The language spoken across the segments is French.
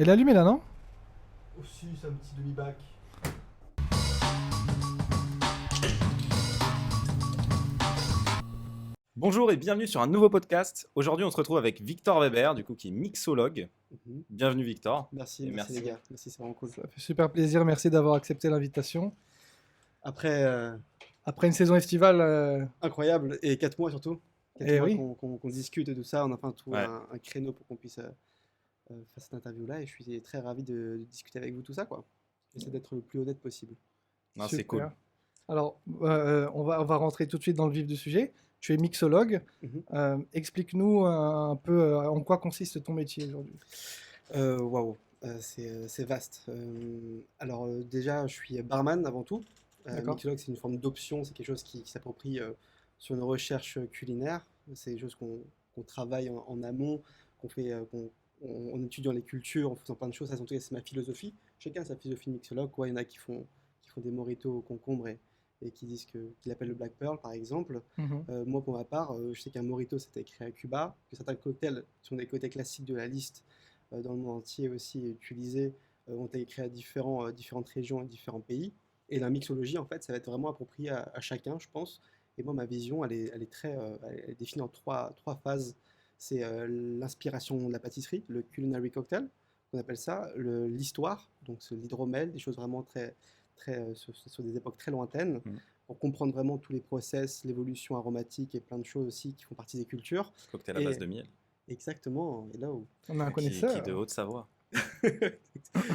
Elle est allumée là, non? Aussi, c'est un petit demi-bac. Bonjour et bienvenue sur un nouveau podcast. Aujourd'hui, on se retrouve avec Victor Weber, du coup, qui est mixologue. Mhm. Bienvenue, Victor. Merci, Et merci merci. les gars. Merci, c'est vraiment cool. Ça fait super plaisir, merci d'avoir accepté l'invitation. Après, Après une saison estivale, incroyable. Et 4 mois surtout. 4 eh mois oui, qu'on discute de tout ça. On a enfin trouvé Ouais. un créneau pour qu'on puisse faire cette interview-là. Et je suis très ravi de discuter avec vous tout ça, quoi. J'essaie d'être le plus honnête possible. Non, c'est super. cool. Alors, on va rentrer tout de suite dans le vif du sujet. Tu es mixologue. Mhm. Explique-nous un peu en quoi consiste ton métier aujourd'hui. Waouh, c'est vaste. Alors, déjà, je suis barman avant tout. D'accord. Mixologue, c'est une forme d'option. C'est quelque chose qui s'approprie sur une recherche culinaire. C'est des choses qu'on travaille en amont, qu'on fait en étudiant les cultures, en faisant plein de choses. Ça, en tout cas, c'est ma philosophie. Chacun a sa philosophie de mixologue, quoi. Il y en a qui font des mojitos au concombre et qui disent qu'ils appellent le Black Pearl, par exemple. Mhm. Moi, pour ma part, je sais qu'un mojito, c'était créé à Cuba, que certains cocktails sont des cocktails classiques de la liste dans le monde entier aussi utilisés, ont été créés à différentes régions et différents pays. Et la mixologie, en fait, ça va être vraiment approprié à chacun, je pense. Et moi, ma vision, elle est définie en trois phases. C'est l'inspiration de la pâtisserie, le culinary cocktail, on appelle ça, l'histoire, donc c'est l'hydromel, des choses vraiment sur des époques très lointaines, Mm. pour comprendre vraiment tous les process, l'évolution aromatique et plein de choses aussi qui font partie des cultures. Cocktail à Et base de miel. exactement, et là où On a un Qui connaisseur. de Haute-Savoie.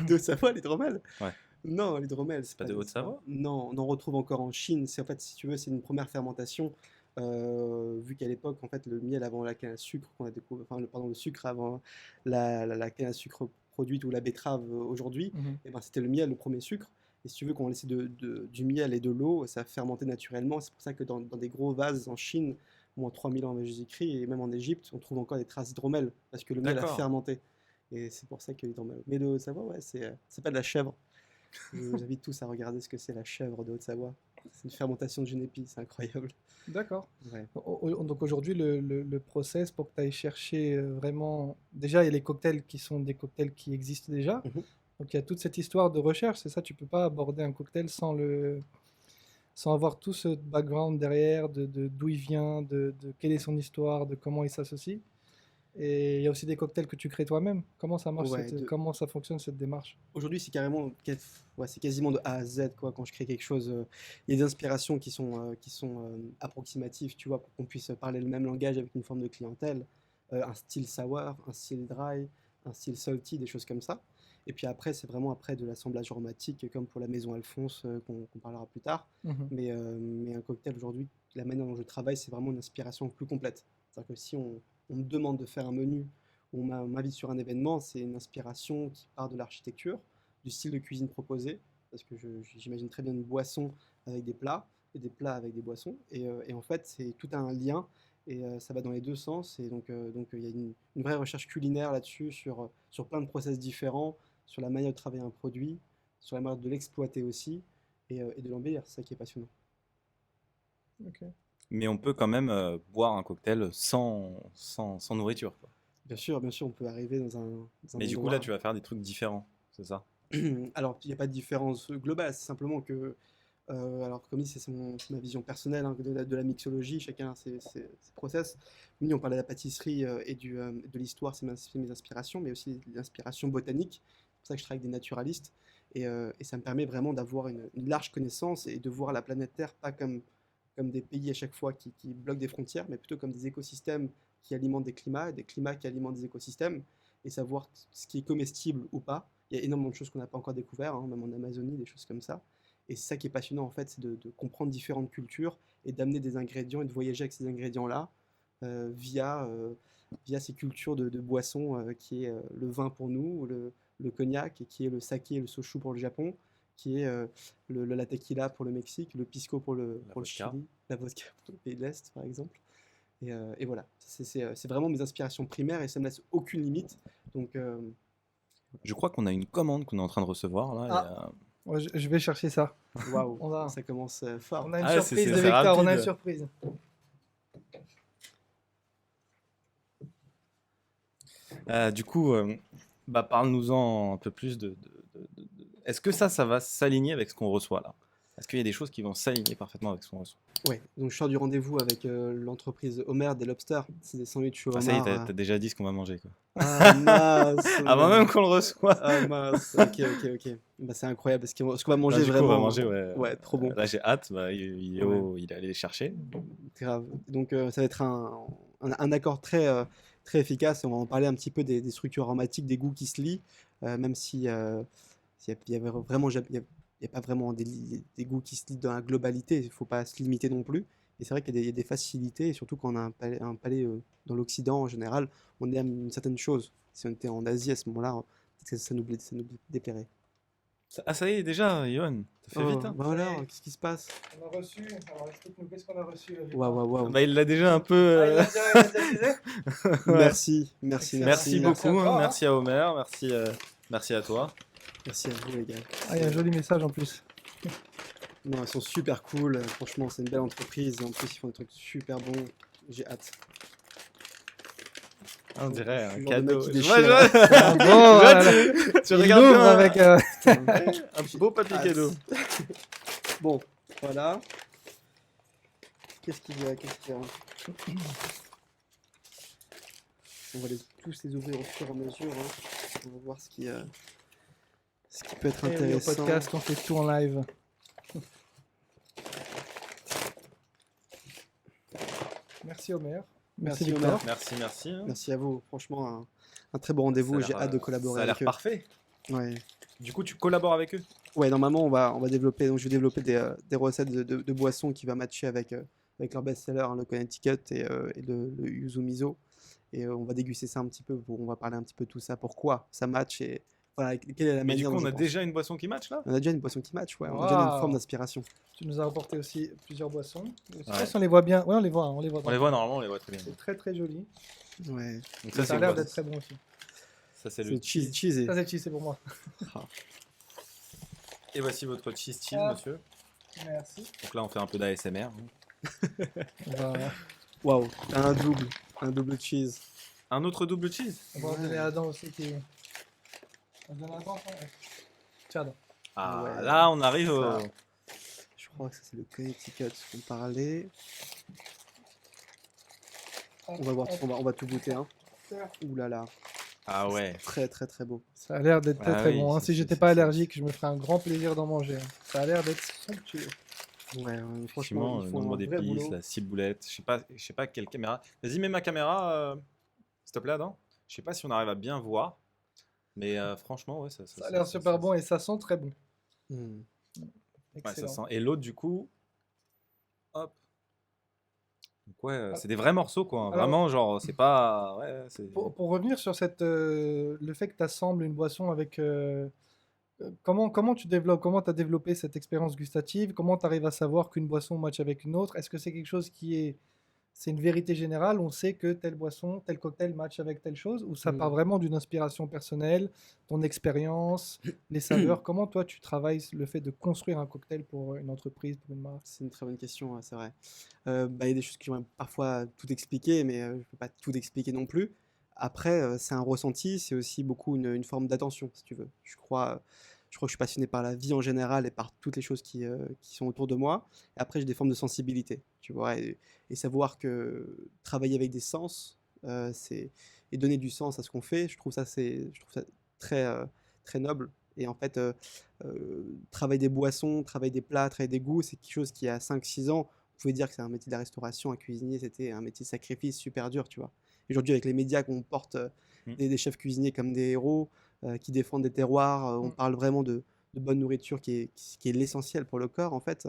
de Savoie, l'hydromel? Ouais. Non, l'hydromel, C'est pas de Haute-Savoie? Non, on en retrouve encore en Chine. C'est en fait, si tu veux, c'est une première fermentation. Vu qu'à l'époque, en fait, le miel avant la canne à sucre qu'on a découvert, enfin, pardon, le sucre avant la canne à sucre produite ou la betterave aujourd'hui, Mhm. et ben, c'était le miel, le premier sucre. Et si tu veux, quand on laissait du miel et de l'eau, ça fermentait naturellement. C'est pour ça que dans des gros vases en Chine, moins 3000 ans avant Jésus-Christ, et même en Égypte, on trouve encore des traces d'hydromel, parce que le miel a D'accord. fermenté. Et c'est pour ça que l'hydromel. Mais de Haute-Savoie, ouais, c'est pas de la chèvre. Je vous invite tous à regarder ce que c'est la chèvre de Haute-Savoie. C'est une fermentation de génépi, c'est incroyable. D'accord. Ouais. Donc aujourd'hui, le process pour que tu ailles chercher vraiment... Déjà, il y a les cocktails qui sont des cocktails qui existent déjà. Mhm. Donc il y a toute cette histoire de recherche, c'est ça, tu peux pas aborder un cocktail sans avoir tout ce background derrière, d'où il vient, de quelle est son histoire, de comment il s'associe. Et il y a aussi des cocktails que tu crées toi-même. Comment ça marche, Ouais, comment ça fonctionne cette démarche? aujourd'hui, c'est carrément, ouais, c'est quasiment de A à Z, quoi. Quand je crée quelque chose, il y a des inspirations qui sont approximatives, tu vois, pour qu'on puisse parler le même langage avec une forme de clientèle. Un style sour, un style dry, un style salty, des choses comme ça. Et puis après, c'est vraiment après de l'assemblage aromatique, comme pour la maison Alphonse, qu'on parlera plus tard. Mhm. Mais un cocktail aujourd'hui, la manière dont je travaille, c'est vraiment une inspiration plus complète. C'est-à-dire que si on me demande de faire un menu ou on m'invite sur un événement, c'est une inspiration qui part de l'architecture, du style de cuisine proposé, parce que j'imagine très bien une boisson avec des plats et des plats avec des boissons. Et en fait, c'est tout un lien et ça va dans les deux sens. Et donc il y a une vraie recherche culinaire là-dessus, sur plein de process différents, sur la manière de travailler un produit, sur la manière de l'exploiter aussi et de l'embellir. C'est ça qui est passionnant. Ok. Mais on peut quand même boire un cocktail sans nourriture, quoi. Bien sûr, on peut arriver dans un Mais du coup, là, endroit. tu vas faire des trucs différents, c'est ça? Alors, il n'y a pas de différence globale, c'est simplement que, alors comme dit, c'est ma vision personnelle hein, de la mixologie, chacun a ses process. Oui, on parlait de la pâtisserie de l'histoire, c'est mes inspirations, mais aussi l'inspiration botanique. C'est pour ça que je travaille avec des naturalistes. Et ça me permet vraiment d'avoir une large connaissance et de voir la planète Terre pas comme des pays à chaque fois qui bloquent des frontières, mais plutôt comme des écosystèmes qui alimentent des climats, et des climats qui alimentent des écosystèmes, et savoir ce qui est comestible ou pas. Il y a énormément de choses qu'on n'a pas encore découvert, hein, même en Amazonie, des choses comme ça. Et c'est ça qui est passionnant en fait, c'est de comprendre différentes cultures et d'amener des ingrédients et de voyager avec ces ingrédients-là via ces cultures de boissons qui est le vin pour nous, le cognac, et qui est le saké et le sochu pour le Japon, qui est la tequila pour le Mexique, le pisco La pour le vodka. Chili, la vodka pour le pays de l'Est par exemple. Et voilà, c'est vraiment mes inspirations primaires et ça me laisse aucune limite. Donc Je crois qu'on a une commande qu'on est en train de recevoir, là. Ah, ouais, je vais chercher ça. waouh, On a, ça commence fort. on a une Ah, surprise de c'est Victor, on a une rapide. surprise. Du coup, Bah, parle-nous-en un peu plus Est-ce que ça va s'aligner avec ce qu'on reçoit là? Est-ce qu'il y a des choses qui vont s'aligner parfaitement avec ce qu'on reçoit? Ouais, donc je sors du rendez-vous avec l'entreprise Homer des Lobsters. C'est des sandwichs au Ah, ça y est, homard. t'as déjà dit ce qu'on va manger, quoi. Ah mince! Avant même qu'on le reçoive. Ah mince! Ok. Bah, c'est incroyable parce ce qu'on va manger Du coup, vraiment. on va manger, ouais. Ouais, trop bon. Là, j'ai hâte. Bah, il est allé les chercher. Grave. Donc ça va être un accord très efficace. On va en parler un petit peu des structures aromatiques, des goûts qui se lient, même si il y a vraiment, il y a pas vraiment des goûts qui se lient dans la globalité. Il ne faut pas se limiter non plus. Et c'est vrai qu'il y a des facilités, et surtout quand on a un palais dans l'Occident en général, on aime une certaine chose. Si on était en Asie à ce moment-là, peut-être que ça nous déplairait. Ah, ça y est, déjà, Johan. Ça fait Oh, vite, hein. bah voilà, qu'est-ce qui se passe? On a reçu, alors explique-nous qu'est-ce qu'on a reçu. Waouh. Bah, il l'a déjà un peu. Ah, il a déjà utilisé. Ouais. Merci. Merci Merci beaucoup. à toi, hein. Merci à Homer. Merci à toi. Merci à vous, les gars. Ah, il y a un joli message en plus. Non, ils sont super cool. Franchement, c'est une belle entreprise. En plus, ils font des trucs super bons. J'ai hâte. On dirait Je suis un le genre de cadeau. mec qui Je vois, déchire. Ah, bon, voilà. tu Il regardes l'ouvre bien avec. un beau papier Hâte. cadeau. Bon, voilà. Qu'est-ce qu'il y a? On va tous les ouvrir au fur et à mesure, hein. On va voir ce qui peut être Et oui, au intéressant. podcast, on fait tout en live. Merci Homer. Merci, Victor. Homer. Merci. Hein. Merci à vous. Franchement, un très bon rendez-vous. Ça a J'ai l'air, hâte de collaborer Ça a l'air avec eux. parfait. Ouais. Du coup, tu collabores avec eux? Ouais, normalement, on va développer. Donc, je vais développer des recettes de boissons qui va matcher avec leur best-seller, hein, le Connecticut et le Yuzu Miso. Et on va déguster ça un petit peu. On va parler un petit peu de tout ça. Pourquoi ça match et voilà, quelle est la Mais du manière coup, dont on je a pense. déjà une boisson qui match là? On a déjà une boisson qui match, ouais. On a déjà une forme Waouh. d'inspiration. Tu nous as apporté aussi plusieurs boissons. Je sais Ouais. pas si on les voit bien. Ouais, on les voit. On les voit. On les voit normalement, on les voit très bien. C'est très très joli. Ouais. Donc Ça, ça, a c'est l'air quoi? d'être très bon aussi. Ça, c'est C'est le cheese. cheesy. Ça, c'est cheese, c'est pour moi. Et voici votre cheese, Ah. monsieur. Merci. Donc là, on fait un peu d'ASMR. Voilà. Waouh, un double cheese. Un autre double cheese? On va en donner à Adam aussi qui. On donne à Adam, ouais. Tiens, Adam. Ah, Ouais, là, on arrive ça. au... Je crois que ça, c'est le Connecticut qu'on parlait. On va voir, on va tout goûter, hein. Ouh là là, Ah ouais. très très très beau. Ça a l'air d'être très Ah très oui, bon. Hein. c'est- Si c'est- j'étais c'est- pas c'est- allergique, je me ferais un grand plaisir d'en manger. Hein. Ça a l'air d'être somptueux. Ouais, franchement, Franchement, ils le font nombre un vrai d'épices, boulot. la ciboulette, je sais pas quelle caméra. Vas-y, mets ma caméra, s'il te plaît, Adam. Je sais pas si on arrive à bien voir, mais franchement, ouais, Ça a l'air super bon et ça sent très bon. Hmm. Ouais, ça Excellent. sent. Et l'autre, du coup, hop. Donc ouais, c'est des vrais morceaux, quoi. Hein. Alors- Vraiment, genre, c'est pas. Ouais, c'est. Pour revenir sur le fait que tu assembles une boisson avec. Comment tu développes, comment tu as développé cette expérience gustative? Comment tu arrives à savoir qu'une boisson match avec une autre? Est-ce que c'est quelque chose qui est. C'est une vérité générale, on sait que telle boisson, tel cocktail match avec telle chose, ou ça part vraiment d'une inspiration personnelle, ton expérience, les saveurs? Comment toi tu travailles le fait de construire un cocktail pour une entreprise, pour une marque? C'est une très bonne question, c'est vrai. Bah, il y a des choses que j'aimerais parfois tout expliquer, mais je ne peux pas tout expliquer non plus. Après, c'est un ressenti, c'est aussi beaucoup une forme d'attention, si tu veux. Je crois que je suis passionné par la vie en général et par toutes les choses qui sont autour de moi. Et après, j'ai des formes de sensibilité, tu vois. Et savoir que travailler avec des sens, et donner du sens à ce qu'on fait, je trouve ça très, très noble. Et en fait, travailler des boissons, travailler des plats, travailler des goûts, c'est quelque chose qui, à 5-6 ans, on pouvait dire que c'est un métier de la restauration, un cuisinier, c'était un métier de sacrifice super dur, tu vois. Aujourd'hui, avec les médias qu'on porte des chefs cuisiniers comme des héros, qui défendent des terroirs, on parle vraiment de bonne nourriture qui est l'essentiel pour le corps, en fait,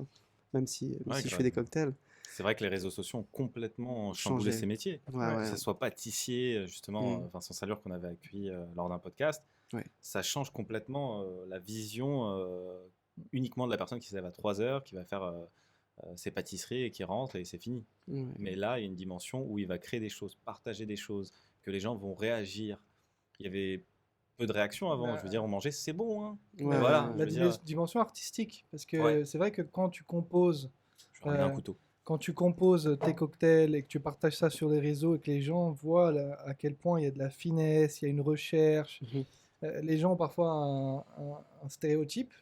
même si Ouais, je grave. fais des cocktails. C'est vrai que les réseaux sociaux ont complètement chamboulé Changé. ces métiers. Ouais, Que ouais. ce soit pâtissier, justement, Vincent Salure qu'on avait accueilli lors d'un podcast, Ouais. ça change complètement la vision uniquement de la personne qui se lève à 3 heures, qui va faire ses pâtisseries et qui rentre et c'est fini. Ouais. Mais là, il y a une dimension où il va créer des choses, partager des choses, que les gens vont réagir. Il y avait peu de réactions avant. Bah, Je veux dire, on mangeait, c'est bon. Hein. Ouais, voilà, ouais, je La veux dire, dimension artistique, parce que Ouais. c'est vrai que quand tu composes je vais ramener un couteau. quand tu composes tes cocktails et que tu partages ça sur les réseaux et que les gens voient à quel point il y a de la finesse, il y a une recherche, Mhm. Les gens ont parfois un stéréotype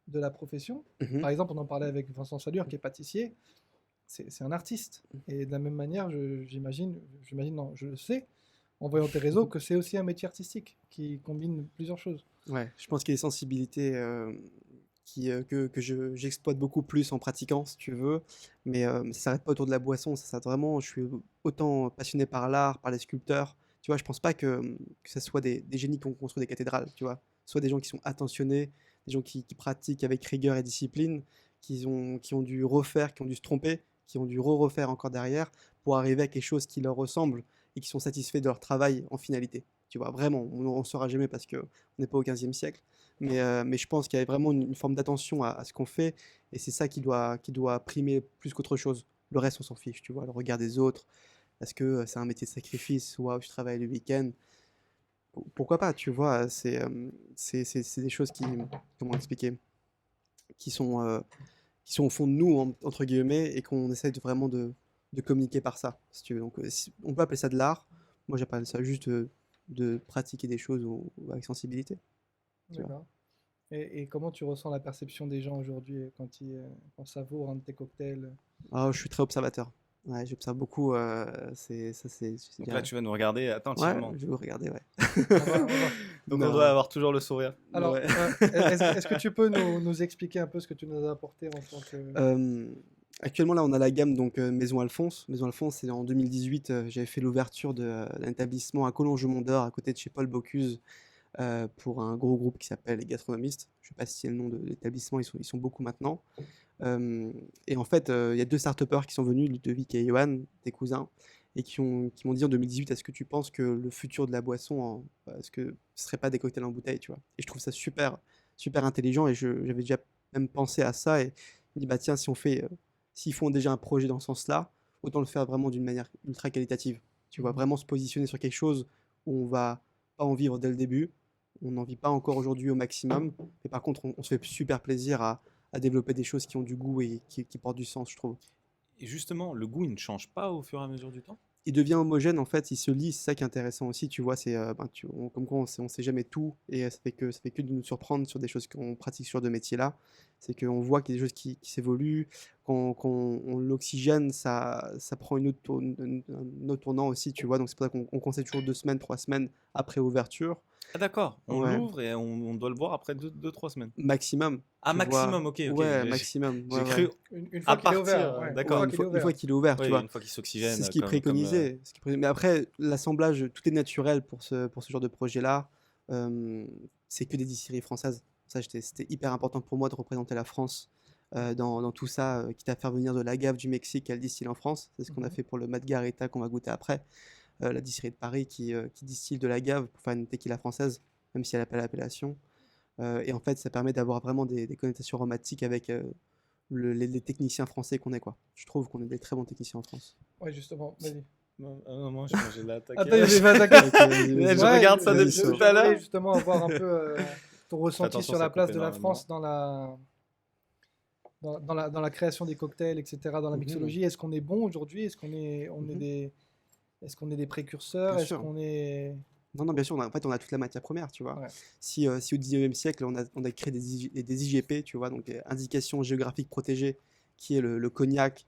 de la profession. Mhm. Par exemple, on en parlait avec Vincent Salure, qui est pâtissier. C'est un artiste. Et de la même manière, j'imagine, non, je le sais, en voyant tes réseaux, que c'est aussi un métier artistique qui combine plusieurs choses. Ouais, je pense qu'il y a des sensibilités j'exploite beaucoup plus en pratiquant, si tu veux. Mais ça s'arrête pas autour de la boisson. Ça s'arrête vraiment. Je suis autant passionné par l'art, par les sculpteurs. Tu vois, je pense pas que ce soit des génies qui ont construit des cathédrales, tu vois. Soit des gens qui sont attentionnés, des gens qui pratiquent avec rigueur et discipline, qui ont dû refaire, qui ont dû se tromper, qui ont dû refaire encore derrière pour arriver à quelque chose qui leur ressemble et qui sont satisfaits de leur travail en finalité. Tu vois, vraiment, on ne saura jamais parce qu'on n'est pas au 15e siècle. Mais je pense qu'il y a vraiment une forme d'attention à ce qu'on fait, et c'est ça qui doit primer plus qu'autre chose. Le reste, on s'en fiche, tu vois, le regard des autres. Est-ce que c'est un métier de sacrifice? Waouh, je travaille le week-end. Pourquoi pas, tu vois, c'est des choses comment expliquer, qui sont, euh, qui sont au fond de nous, entre guillemets, et qu'on essaie vraiment de communiquer par ça, si tu veux. Donc, on peut appeler ça de l'art. Moi, j'appelle ça juste de pratiquer des choses avec sensibilité, tu vois. D'accord. Et comment tu ressens la perception des gens aujourd'hui quand savourent un de tes cocktails? Ah, je suis très observateur. Ouais, j'observe beaucoup. C'est Donc là, bien. tu vas nous regarder Ouais, attentivement. je vais vous regarder, ouais. On va. Donc on doit Non. avoir toujours le sourire. Alors, Ouais. est-ce que tu peux nous expliquer un peu ce que tu nous as apporté en tant que... Euh, Actuellement, là, on a la gamme donc Maison Alphonse. Maison Alphonse, c'est en 2018. J'avais fait l'ouverture d'un établissement à Collonges-Mont-d'Or, à côté de chez Paul Bocuse, pour un gros groupe qui s'appelle les Gastronomistes. Je sais pas si c'est le nom de l'établissement, ils sont beaucoup maintenant. Et en fait, il y a deux start-upers qui sont venus, Ludovic et Johan, des cousins, et qui m'ont dit en 2018, est-ce que tu penses que le futur de la boisson, est-ce que ce serait pas des cocktails en bouteille, tu vois? Et je trouve ça super intelligent, et j'avais déjà même pensé à ça, et je me dis, bah tiens, s'ils font déjà un projet dans ce sens-là, autant le faire vraiment d'une manière ultra qualitative. Tu vois, Mhm. vraiment se positionner sur quelque chose où on va pas en vivre dès le début, on n'en vit pas encore aujourd'hui au maximum, mais par contre, on se fait super plaisir à développer des choses qui ont du goût et qui portent du sens, je trouve. Et justement, le goût, il ne change pas au fur et à mesure du temps? Il devient homogène, en fait, il se lie, c'est ça qui est intéressant aussi, tu vois, comme quoi on sait jamais tout, et ça fait que de nous surprendre sur des choses qu'on pratique sur de métiers-là. C'est qu'on voit qu'il y a des choses qui s'évoluent, quand on l'oxygène, ça prend un autre tournant aussi, tu vois, donc c'est pour ça qu'on conseille toujours 2 semaines, 3 semaines après ouverture. Ah d'accord, on Ouais, l'ouvre et on doit le voir après 2, 3 semaines. maximum, Ah tu vois. maximum, ok, ok. Ouais, maximum, ouais, J'ai ouais. cru Une à fois qu'il est partir, ouvert, ouais. Une Ouais, fois d'accord. qu'il est une fois ouvert. qu'il est ouvert, tu Oui, vois. une fois qu'il C'est s'oxygène, ce qui est comme préconisé. Mais après, l'assemblage, tout est naturel pour ce genre de projet-là. C'est que des distilleries françaises. Ça, c'était hyper important pour moi de représenter la France dans tout ça, quitte à faire venir de l'agave du Mexique à le distiller en France. C'est ce qu'on a Mhm. fait pour le Margarita qu'on va goûter après. La distillerie de Paris qui distille de l'agave pour faire une tequila française, même si elle n'a pas l'appellation. Et en fait, ça permet d'avoir vraiment des connotations aromatiques avec les techniciens français qu'on est, quoi. Je trouve qu'on est des très bons techniciens en France. Ouais, justement, vas-y. Non, ah non, moi, je l'ai attaqué. Attends, je vais attaquer. Ok, vas-y, Je vas-y. Ouais, regarde ça Vas-y, depuis Sof. tout à je voulais l'heure. justement avoir un peu ton Fais ressenti attention, sur ça la coupe place de la France énormément. dans la création des cocktails, etc., dans la Mhm, mixologie. Est-ce qu'on est bon aujourd'hui? mhm. Est-ce qu'on est des Bien précurseurs? Est-ce sûr. qu'on est... Non, non, bien sûr, en fait, on a toute la matière première, tu vois. Ouais. Si au 19e siècle, on a créé des IGP, tu vois, donc indications géographiques protégées, qui est le cognac,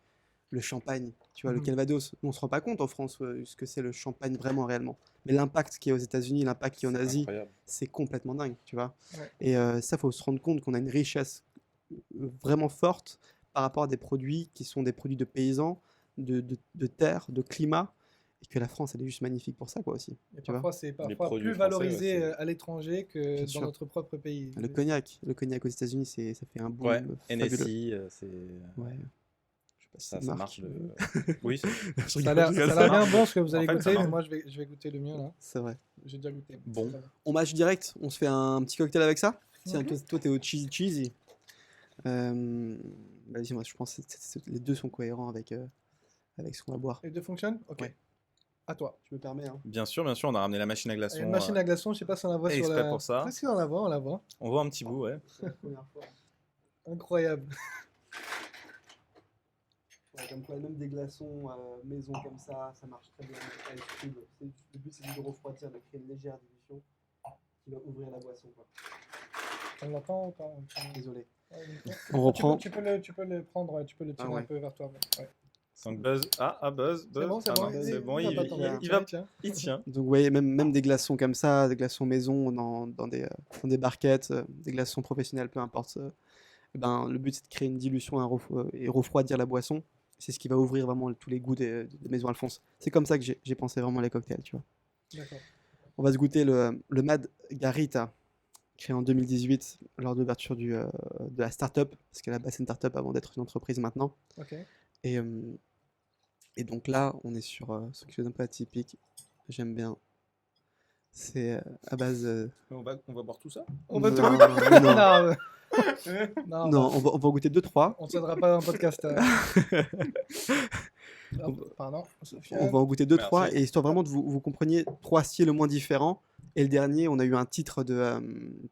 le champagne, tu vois, le Mhm. calvados. On ne se rend pas compte en France ce que c'est le champagne vraiment réellement. Mais l'impact qui est aux États-Unis, l'impact qui est en C'est Asie, incroyable. c'est complètement dingue, tu vois. Ouais. Et ça, faut se rendre compte qu'on a une richesse vraiment forte par rapport à des produits qui sont des produits de paysans, de terre, de climat, et que la France, elle est juste magnifique pour ça, quoi, aussi, Et tu vois. parfois, c'est Les parfois produits plus français, ouais, valorisé c'est. à l'étranger que Bien dans sûr. notre propre pays. Le cognac aux États-Unis, ça fait un Ouais, boom fabuleux. NSI, c'est. Ouais, je sais pas si c'est Ça, une ça marche marque. de. Oui, c'est Je rigole, je rigole, Ça a l'air ça bien marche bon ce que vous En allez fait, ça goûter, mais marche. moi, je vais goûter le mien, là. c'est vrai. J'ai déjà goûté. Bon. On match direct, on se fait un petit cocktail avec ça. Tiens, Mhm. toi t'es au cheesy cheesy. Vas-y, moi je pense que les deux sont cohérents avec ce qu'on va boire. Les deux fonctionnent? Ok. Ouais. À toi. Je me permets, hein. Bien sûr, on a ramené la machine à Il y a une glaçons machine à glaçons, je sais pas si on la voit sur exprès la... pour ça. Si, on la voit, on la voit. On voit un petit bout, ouais. C'est la première fois. Incroyable. Ouais, comme quoi, même des glaçons maison comme ça marche très bien avec Ice Cube. Le but c'est de refroidir, de créer une légère dilution. qui va ouvrir la boisson, quoi. On l'entend ou pas? Désolé. Ouais, On reprend. tu peux le prendre, tu peux le tirer Ah ouais. un peu vers toi. Ouais. Donc buzz. Buzz. C'est bon, c'est Ah bon. non, c'est bon, va il, pas tomber. il va, Tiens. il tient. Donc vous voyez, même des glaçons comme ça, des glaçons maison dans des barquettes, des glaçons professionnels, peu importe. Eh ben, le but c'est de créer une dilution et refroidir la boisson. C'est ce qui va ouvrir vraiment tous les goûts des Maison Alphonse. C'est comme ça que j'ai pensé vraiment les cocktails, tu vois. D'accord. On va se goûter le Mad Garita, créé en 2018 lors de l'ouverture de la startup, parce qu'à la base c'est une startup avant d'être une entreprise maintenant. Ok. Et donc là, on est sur quelque chose d'un peu atypique. J'aime bien. C'est à base. On va boire tout ça? On va non, tout. non, Non, non, non, on va en goûter 2-3. on ne tiendra pas un podcast. Pardon, On Sofiane. va en goûter 2-3, Merci. et histoire vraiment de vous compreniez 3 styles au moins différents. Et le dernier, on a eu un titre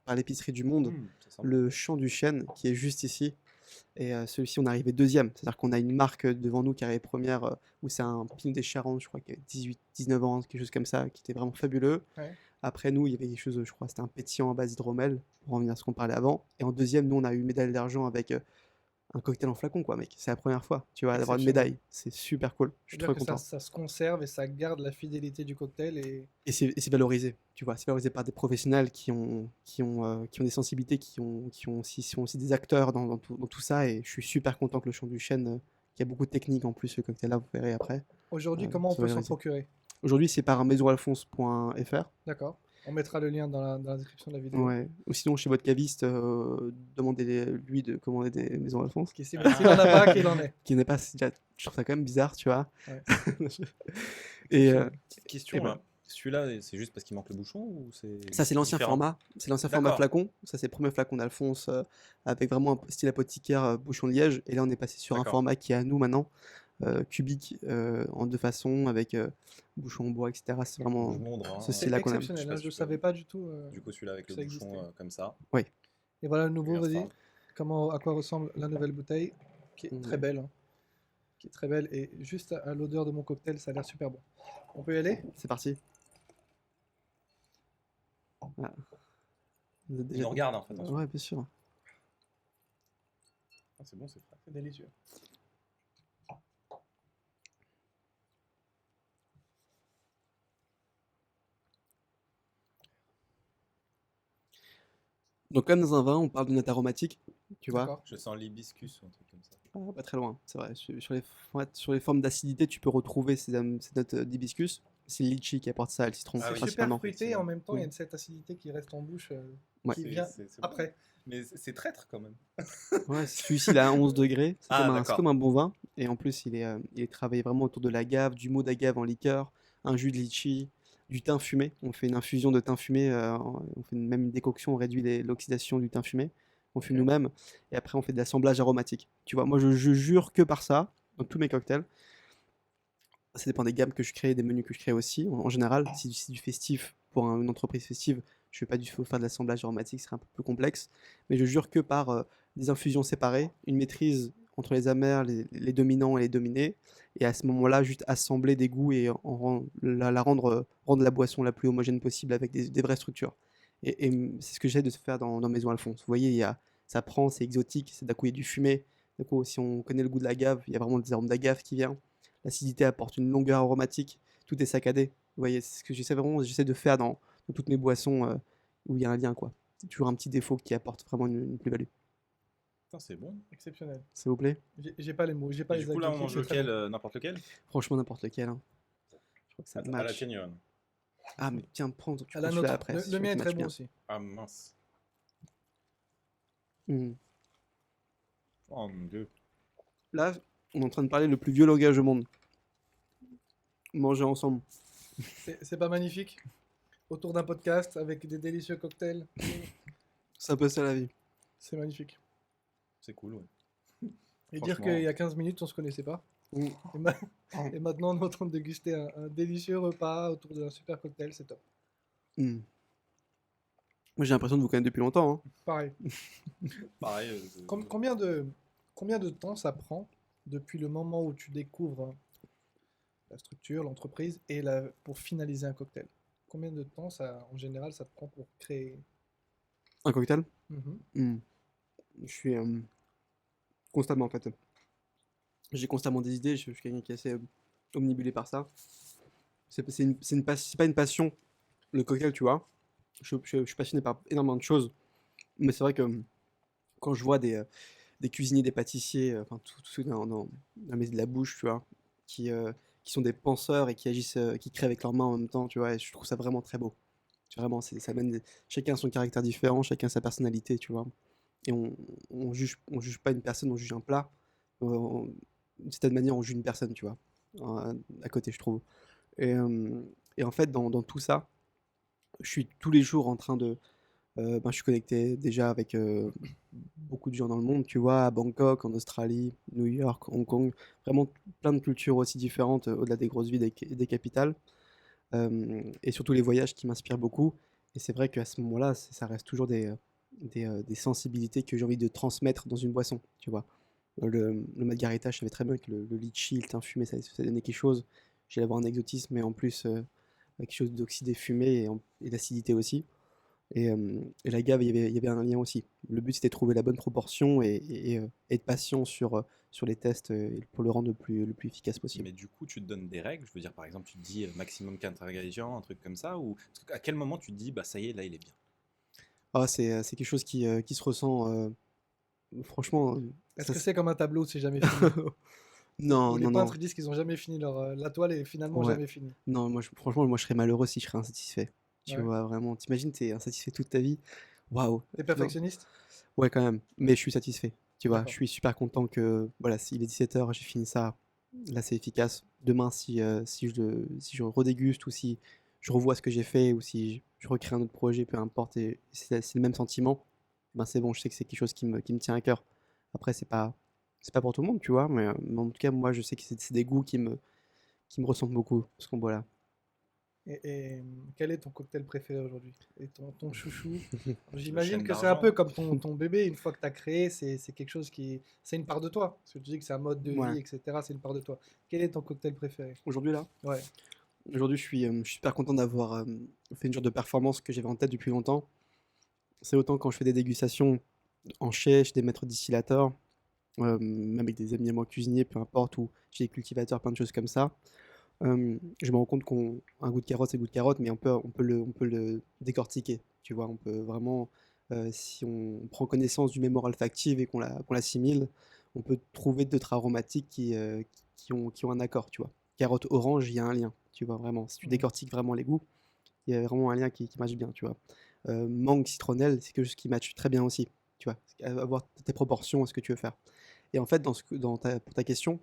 par l'épicerie du Monde, Ça sent le Chant du Chêne, qui est juste ici. Et celui-ci, on est arrivé deuxième. C'est-à-dire qu'on a une marque devant nous qui arrive première, où c'est un Pinot des Charentes, je crois, qui a 18-19 ans, quelque chose comme ça, qui était vraiment fabuleux. Ouais. Après, nous, il y avait quelque chose, je crois, c'était un pétillant à base d'hydromel, pour revenir à ce qu'on parlait avant. Et en deuxième, nous, on a eu médaille d'argent avec un cocktail en flacon, quoi, mec. C'est la première fois, tu vois, d'avoir une Exceptionnel. médaille. C'est super cool. Je suis C'est-à-dire très que content. ça se conserve et ça garde la fidélité du cocktail. Et Et c'est valorisé, tu vois, c'est valorisé par des professionnels qui ont des sensibilités, sont aussi des acteurs dans tout ça, et je suis super content que le Chant du Chêne, qui a beaucoup de techniques en plus, ce cocktail-là, vous verrez après. aujourd'hui, comment on ça peut s'en valorise. procurer? Aujourd'hui, c'est par maisonalphonse.fr. D'accord. On mettra le lien dans la description de la vidéo. Ouais. Ou sinon, chez votre caviste, demandez-lui de commander des Maisons Alphonse. S'il en a pas, qu'il en est. Qui n'est pas, je trouve ça quand même bizarre, tu vois. Ouais. Et Petite question Et là. Celui-là, c'est juste parce qu'il manque le bouchon ou c'est ça, c'est l'ancien différent? format. C'est l'ancien format D'accord. flacon. Ça, c'est le premier flacon d'Alphonse, avec vraiment un style apothicaire, bouchon de liège. Et là, on est passé sur un D'accord. format qui est à nous maintenant, cubique, en 2 façons, avec bouchon en bois, etc. C'est vraiment. Je montre, hein. ce C'est style-là qu'on aime. exceptionnel. Je sais pas Hein, si je ne tu peux- savais pas du tout. Du coup, celui-là avec le ça bouchon existait. comme ça. Et voilà le nouveau, Regarde vas-y. ça. À quoi ressemble la nouvelle bouteille, qui est très Ouais. belle. Hein. Qui est très belle. Et juste à l'odeur de mon cocktail, ça a l'air super bon. On peut y aller? C'est parti. Ah. Vous êtes Il déjà. nous regarde en fait. attention. Ouais, bien sûr. Ah, c'est bon, c'est frais. C'est délicieux. Donc, comme dans un vin, on parle de notes aromatiques, tu vois. D'accord. Je sens l'hibiscus ou un truc comme ça. Ah, pas très loin, c'est vrai. Sur les formes d'acidité, tu peux retrouver ces notes d'hibiscus. C'est le litchi qui apporte ça, et le citron, Ah C'est oui, super principalement. fruité et en même temps, il y a Mm. cette acidité qui reste en bouche Ouais. qui C'est- vient c'est bon. après. Mais c'est traître quand même. Ouais, celui-ci, il est à 11 degrés. C'est Ah, comme c'est d'accord. comme un bon vin. Et en plus, il est travaillé vraiment autour de l'agave, du mot d'agave en liqueur, un jus de litchi, du thym fumé. On fait une infusion de thym fumé, on fait même une décoction, on réduit l'oxydation du thym fumé. On fume Ok. nous-mêmes. Et après, on fait de l'assemblage aromatique. Tu vois, moi, je jure que par ça, dans tous mes cocktails. Ça dépend des gammes que je crée, des menus que je crée aussi. En général, si c'est du festif pour une entreprise festive, je ne vais pas du tout faire de l'assemblage aromatique, ce serait un peu plus complexe. Mais je jure que par des infusions séparées, une maîtrise entre les amers, les dominants et les dominés, et à ce moment-là, juste assembler des goûts et rendre la boisson la plus homogène possible avec des vraies structures. Et c'est ce que j'essaie de faire dans Maison Alphonse. Vous voyez, ça prend, c'est exotique, d'un coup il y a du fumé, d'un coup si on connaît le goût de l'agave, il y a vraiment des arômes d'agave qui viennent. L'acidité apporte une longueur aromatique, tout est saccadé. Vous voyez, c'est ce que j'essaie de faire dans toutes mes boissons où il y a un lien, quoi. C'est toujours un petit défaut qui apporte vraiment une plus-value. Putain, c'est bon. Exceptionnel. Ça vous plaît? J'ai pas les mots, j'ai pas Et les du coup, là, on adjectifs, mange c'est très lequel bon. n'importe lequel Franchement, n'importe lequel. Hein. Je crois que ça À la match. Canyon. Ah, mais tiens, prends, tu À prends la celui-là nôtre. après. Le celui-là mien qui est match très bon bien. aussi. Ah mince. Mm. Oh mon dieu. Là, on est en train de parler le plus vieux langage au monde. Manger ensemble. C'est pas magnifique? Autour d'un podcast avec des délicieux cocktails. C'est un peu ça la vie. C'est magnifique. C'est cool, ouais. Et dire Franchement. qu'il y a 15 minutes, on se connaissait pas. Mm. Et maintenant, on est en train de déguster un délicieux repas autour d'un super cocktail, c'est top. Mm. Moi, j'ai l'impression de vous connaître depuis longtemps. Hein. Pareil. Pareil. Combien de temps ça prend depuis le moment où tu découvres la structure, l'entreprise, et pour finaliser un cocktail? combien de temps en général, ça te prend pour créer? Un cocktail? Mhm. Hmm. Je suis constamment en fait. J'ai constamment des idées, je suis quelqu'un qui est assez omnibulé par ça. C'est pas une passion, le cocktail, tu vois. Je suis passionné par énormément de choses, mais c'est vrai que quand je vois des cuisiniers, des pâtissiers, enfin tous ceux dans la maison de la bouche, tu vois, qui sont des penseurs et qui agissent, qui créent avec leurs mains en même temps, tu vois, et je trouve ça vraiment très beau. Vraiment, ça amène chacun a son caractère différent, chacun sa personnalité, tu vois. Et on juge pas une personne, on juge un plat. D'une certaine manière, on juge une personne, tu vois, à côté, je trouve. Et, euh, et en fait, dans tout ça, je suis tous les jours en train de, je suis connecté déjà avec beaucoup de gens dans le monde, tu vois, à Bangkok, en Australie, New York, Hong Kong, vraiment plein de cultures aussi différentes au-delà des grosses villes et des capitales, et surtout les voyages qui m'inspirent beaucoup. Et c'est vrai qu'à ce moment-là, ça reste toujours des sensibilités que j'ai envie de transmettre dans une boisson, tu vois. Le margarita, je savais très bien que le litchi, le thym fumé, ça donnait quelque chose. J'allais avoir un exotisme, mais en plus quelque chose d'oxydé fumé et d'acidité aussi. Et la gave, il y avait un lien aussi. Le but, c'était de trouver la bonne proportion et être patient sur les tests pour le rendre le plus efficace possible. Mais du coup, tu te donnes des règles. Je veux dire, par exemple, tu te dis maximum 4 ingrédients, un truc comme ça. Ou à quel moment tu te dis, bah ça y est, là, il est bien. Ah, c'est quelque chose qui se ressent, franchement. Est-ce Ça, que c'est comme un tableau, c'est jamais fini? Où non, les non, non. peintres disent qu'ils ont jamais fini la toile est finalement Ouais. jamais finie. Non, franchement, moi, je serais malheureux si je serais insatisfait. Tu Ouais. vois, vraiment. T'imagines, t'es insatisfait toute ta vie. Waouh. T'es Non. perfectionniste? Ouais, quand même. Mais je suis satisfait. Tu vois, je D'accord. suis super content que, voilà, s'il est 17 h, j'ai fini ça. Là, c'est efficace. Demain, si je redéguste ou si je revois ce que j'ai fait ou si je recrée un autre projet, peu importe, et c'est le même sentiment, ben c'est bon, je sais que c'est quelque chose qui me tient à cœur. Après, c'est pas pour tout le monde, tu vois, mais en tout cas, moi, je sais que c'est des goûts qui me ressentent beaucoup, ce combo-là. Quel est ton cocktail préféré aujourd'hui? Et ton chouchou? Le J'imagine chêne que c'est un peu d'argent. comme ton bébé, une fois que tu as créé, c'est quelque chose qui. C'est une part de toi. Parce que tu dis que c'est un mode de Ouais. vie, etc. C'est une part de toi. Quel est ton cocktail préféré? Aujourd'hui, là, Ouais. aujourd'hui, je suis super content d'avoir fait une genre de performance que j'avais en tête depuis longtemps. C'est autant quand je fais des dégustations en chai, chez des maîtres distillateurs, même avec des amis à moi cuisiniers, peu importe, ou chez des cultivateurs, plein de choses comme ça. Je me rends compte qu'un goût de carotte, c'est goût de carotte, mais on peut le décortiquer. Tu vois, on peut vraiment, si on prend connaissance du mémoire olfactif et qu'on l'assimile, on peut trouver d'autres aromatiques qui ont un accord, tu vois. Carotte orange, il y a un lien, tu vois, vraiment. Si tu Mhm. décortiques vraiment les goûts, il y a vraiment un lien qui matche bien, tu vois. Mangue, citronnelle, c'est quelque chose qui matche très bien aussi, tu vois. Avoir tes proportions à ce que tu veux faire. Et en fait, pour ta question,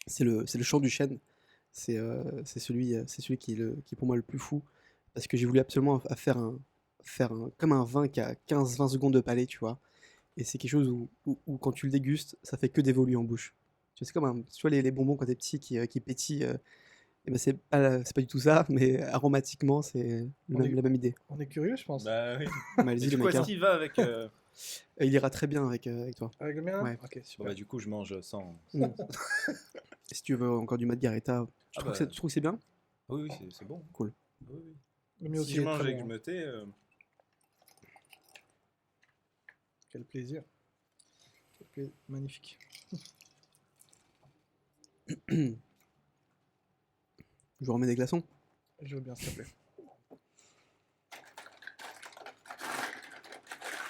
c'est le chant du chêne. C'est celui qui est pour moi le plus fou. Parce que j'ai voulu absolument comme un vin qui a 15-20 secondes de palais, tu vois. Et c'est quelque chose où quand tu le dégustes, ça fait que d'évoluer en bouche. Tu vois, c'est comme tu vois les bonbons quand t'es petit qui pétillent. Et ben c'est pas du tout ça, mais aromatiquement, c'est On est, la même idée. on est curieux, je pense. Bah oui. Mais Allez-y, du les coup, mecs, est-ce hein. qu'il va avec. Il ira très bien avec toi. Avec le mien là? Ouais. Ok, Bon, super. bah, du coup, je mange sans. Mm. Si tu veux encore du Margarita, Ah bah. tu trouves que c'est bien? Oui, oui, c'est bon. Cool. Oui, oui. Le mien Si aussi je est mange très et que bon, je hein. me tais. Quel plaisir. Magnifique. Je vous remets des glaçons. Je veux bien, s'il te plaît.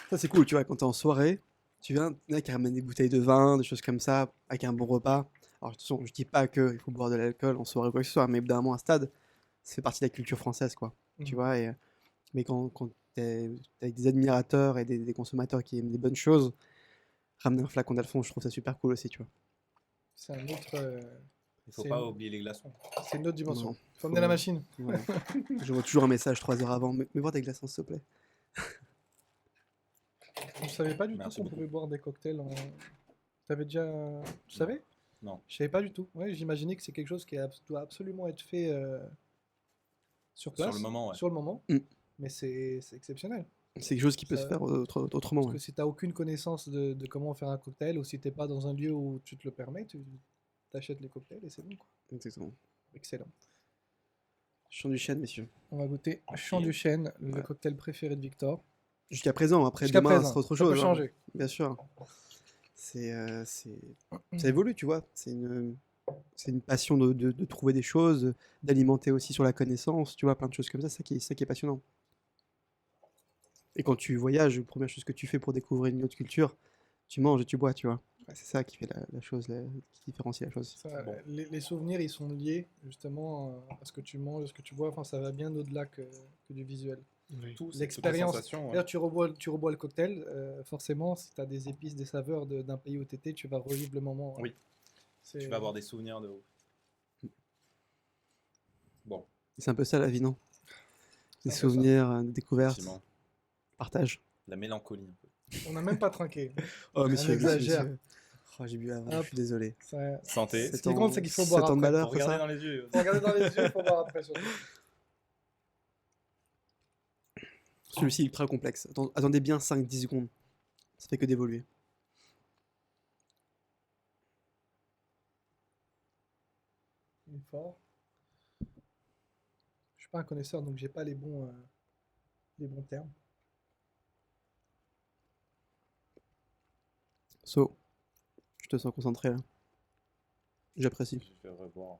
Ça, c'est cool, tu vois, quand t'es en soirée, tu viens, il y en a qui ramènent des bouteilles de vin, des choses comme ça, avec un bon repas. Alors, attention, je dis pas qu'il faut boire de l'alcool en soirée ou quoi que ce soit, mais évidemment, à un stade, ça fait partie de la culture française, quoi. Tu Mhm. vois, mais quand t'es avec des admirateurs et des consommateurs qui aiment des bonnes choses, ramener un flacon d'Alphonse, je trouve ça super cool aussi, tu vois. C'est un autre. Il faut C'est pas une, oublier les glaçons. c'est une autre dimension. Non, Faut amener la faut... machine. Ouais. Je vois toujours un message 3 heures avant. Mais voir des glaçons, s'il te plaît. Je savais pas du tout Merci qu'on beaucoup. pouvait boire des cocktails en. T'avais déjà. Tu Non. savais? Non. Je savais pas du tout. Ouais, j'imaginais que c'est quelque chose qui doit absolument être fait sur Sur le place, moment, ouais. sur le moment. Mm. Mais c'est exceptionnel. C'est quelque chose qui peut se Ça- faire autrement, Parce ouais. que si t'as aucune connaissance de comment faire un cocktail, ou si t'es pas dans un lieu où tu te le permets, tu t'achètes les cocktails et c'est bon, quoi. Exactement. Excellent. Chant du chêne, messieurs. On va goûter Chant du Chêne, le cocktail préféré de Victor. Jusqu'à présent, après Jusqu'à demain, présent, ce sera autre ça chose. peut changer. Bien sûr. Ça évolue, tu vois. C'est une passion de trouver des choses, d'alimenter aussi sur la connaissance, tu vois, plein de choses comme ça, ça qui est passionnant. Et quand tu voyages, la première chose que tu fais pour découvrir une autre culture, tu manges et tu bois, tu vois. Ouais, c'est ça qui fait la chose, qui différencie la chose. Ça, Bon. les souvenirs, ils sont liés justement à ce que tu manges, à ce que tu bois. Enfin, ça va bien au-delà que du visuel. Tout, c'est L'expérience. toute la sensation, ouais. D'ailleurs, tu rebois le cocktail. Forcément, si tu as des épices, des saveurs d'un pays où tu étais, tu vas revivre le moment. Oui. Tu vas avoir des souvenirs de ouf. Bon, C'est un peu ça la vie, non? Des C'est un peu ça. souvenirs, des découvertes, effectivement. partage. La mélancolie un peu. On n'a même pas trinqué. Oh, On monsieur, exagère. monsieur. Oh, j'ai bu avant, Hop. je suis désolé. Ça- Santé. Ce qui compte, c'est qu'il faut boire 7 ans de après. malheur, Faut c'est regarder ça? dans les yeux. Faut regarder dans les yeux, il faut boire après. Surtout. Celui-ci est ultra complexe. Attendez bien 5-10 secondes. Ça fait que d'évoluer. Il est fort. Je suis pas un connaisseur, donc j'ai pas les bons termes. So, je te sens concentré là. J'apprécie. Je vais revoir.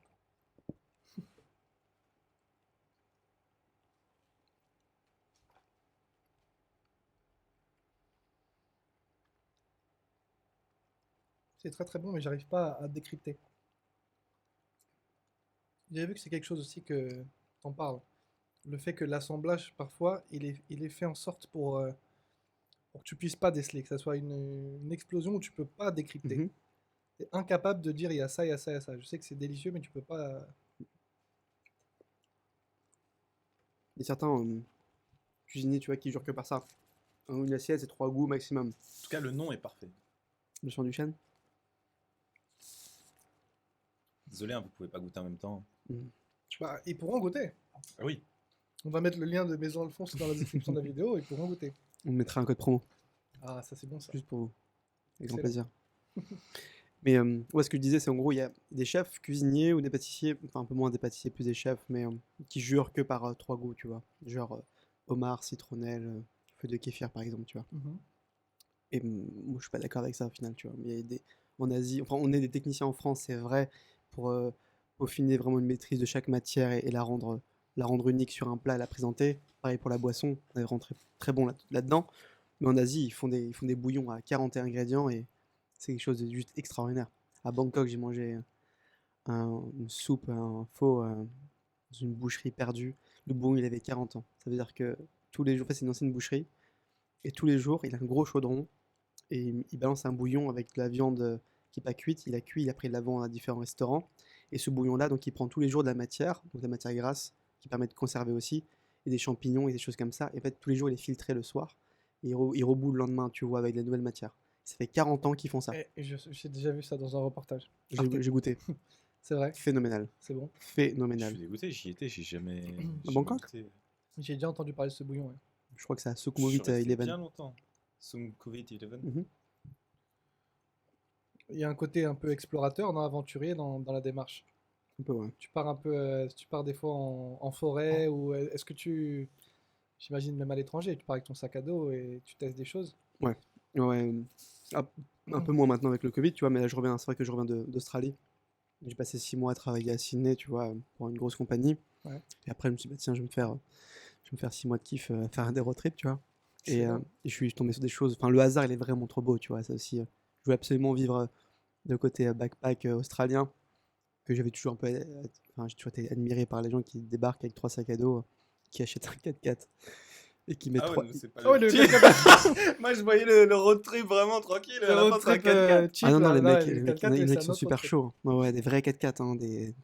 C'est très très bon, mais j'arrive pas à décrypter. J'ai vu que c'est quelque chose aussi que t'en parles. Le fait que l'assemblage, parfois, il est fait en sorte pour que tu puisses pas déceler, que ça soit une explosion où tu peux pas décrypter. Mhm. T'es incapable de dire il y a ça, il y a ça, il y a ça. Je sais que c'est délicieux, mais tu peux pas. Il y a certains cuisiniers, tu vois, qui jurent que par ça. Une assiette, c'est 3 goûts maximum. En tout cas, le nom est parfait. Le chant du chêne. Désolé, hein, vous pouvez pas goûter en même temps. Bah, ils pourront goûter. Ah oui. On va mettre le lien de Maison Alphonse dans la description de la vidéo, ils pourront goûter. On mettra un code promo, Ah, ça c'est bon ça. juste pour vous. Avec grand Excellent. plaisir. Mais ouais, ce que je disais, c'est en gros, il y a des chefs cuisiniers ou des pâtissiers, enfin un peu moins des pâtissiers, plus des chefs, mais qui jurent que par 3 goûts, tu vois. Genre homard, citronnelle, feuille de kéfir par exemple, tu vois. Mhm. Et moi, je suis pas d'accord avec ça au final, tu vois. Mais il y a en Asie, enfin, on est des techniciens en France, c'est vrai, pour peaufiner vraiment une maîtrise de chaque matière et la rendre unique sur un plat et la présenter. Pareil pour la boisson, on est vraiment très bon là-dedans. Mais en Asie, ils font des bouillons à 41 ingrédients et c'est quelque chose de juste extraordinaire. À Bangkok, j'ai mangé une soupe, un pho dans une boucherie perdue. Le bouillon, il avait 40 ans. Ça veut dire que tous les jours, en fait, c'est une ancienne boucherie. Et tous les jours, il a un gros chaudron et il balance un bouillon avec de la viande qui n'est pas cuite. Il a cuit, il a pris de la vente à différents restaurants. Et ce bouillon-là, donc, il prend tous les jours de la matière, donc de la matière grasse, qui permet de conserver aussi, et des champignons et des choses comme ça. Et en fait, tous les jours, il est filtré le soir. Et il rebout le lendemain, tu vois, avec de la nouvelle matière. Ça fait 40 ans qu'ils font ça. Et j'ai déjà vu ça dans un reportage. J'ai goûté. C'est vrai, Phénoménal. c'est bon. Je Phénoménal. suis dégoûté, j'y étais, j'ai jamais. À Bangkok goûté. J'ai déjà entendu parler de ce bouillon. Ouais. Je crois que c'est à Je suis Sukhumvit resté 11. bien longtemps. Sukhumvit 11. Mhm. Il y a un côté un peu explorateur, non, aventurier dans la démarche. Un peu, ouais. Tu pars un peu, tu pars des fois en forêt ou est-ce que j'imagine même à l'étranger, tu pars avec ton sac à dos et tu testes des choses. Ouais, un peu moins maintenant avec le Covid, tu vois, mais là, c'est vrai que je reviens d'Australie. J'ai passé 6 mois à travailler à Sydney, tu vois, pour une grosse compagnie. Ouais. Et après, je me suis dit, bah, tiens, je vais me faire 6 mois de kiff, faire des road trips, tu vois. Et Excellent. je suis tombé sur des choses. Enfin, le hasard, il est vraiment trop beau, tu vois. Ça aussi, je voulais absolument vivre de côté backpack australien, que j'avais toujours un peu. Enfin, j'ai toujours été admiré par les gens qui débarquent avec 3 sacs à dos, qui achètent un 4x4 et qui mettent Ah ouais, 3. nous, c'est pas Ah ouais, le le petit. mec Moi, je voyais le road trip vraiment tranquille. le À la fin, road c'est un trip 4x4. cheap, Ah non, non, là, les là, mecs, le les mecs, 4x4, il y en a c'est qui un sont autre super truc. chauds. Ouais, ouais, des vrais 4x4, hein, des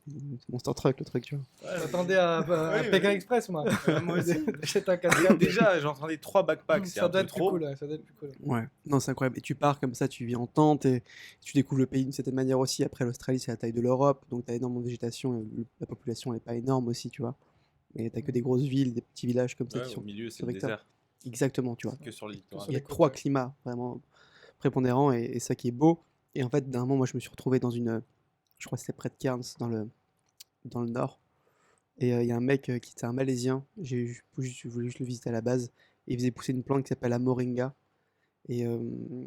Monster Truck, le truc, tu vois. Ouais, J'attendais à Oui, Pékin oui. Express, moi. Moi aussi. J'étais un 4x4. Déjà, j'entendais 3 backpacks, c'est Ça un doit peu être plus trop. cool, ouais, ça doit être plus cool. Ouais, non, c'est incroyable. Et tu pars comme ça, tu vis en tente et tu découvres le pays d'une certaine manière aussi. Après, l'Australie, c'est la taille de l'Europe, donc tu as énormément de végétation. Et la population n'est pas énorme aussi, tu vois. Mais tu que des grosses villes, des petits villages comme ça Ouais, qui au sont milieu, c'est sur le vecteur. désert. Exactement, tu vois. Que sur le littoral. sur Il y a les côtes, 3 ouais. climats vraiment prépondérants et ça qui est beau. Et en fait, d'un moment, moi, je me suis retrouvé dans je crois que c'était près de Cairns, dans le nord, Et il y a un mec qui était un Malaisien, je voulais juste le visiter à la base, et il faisait pousser une plante qui s'appelle la moringa. Et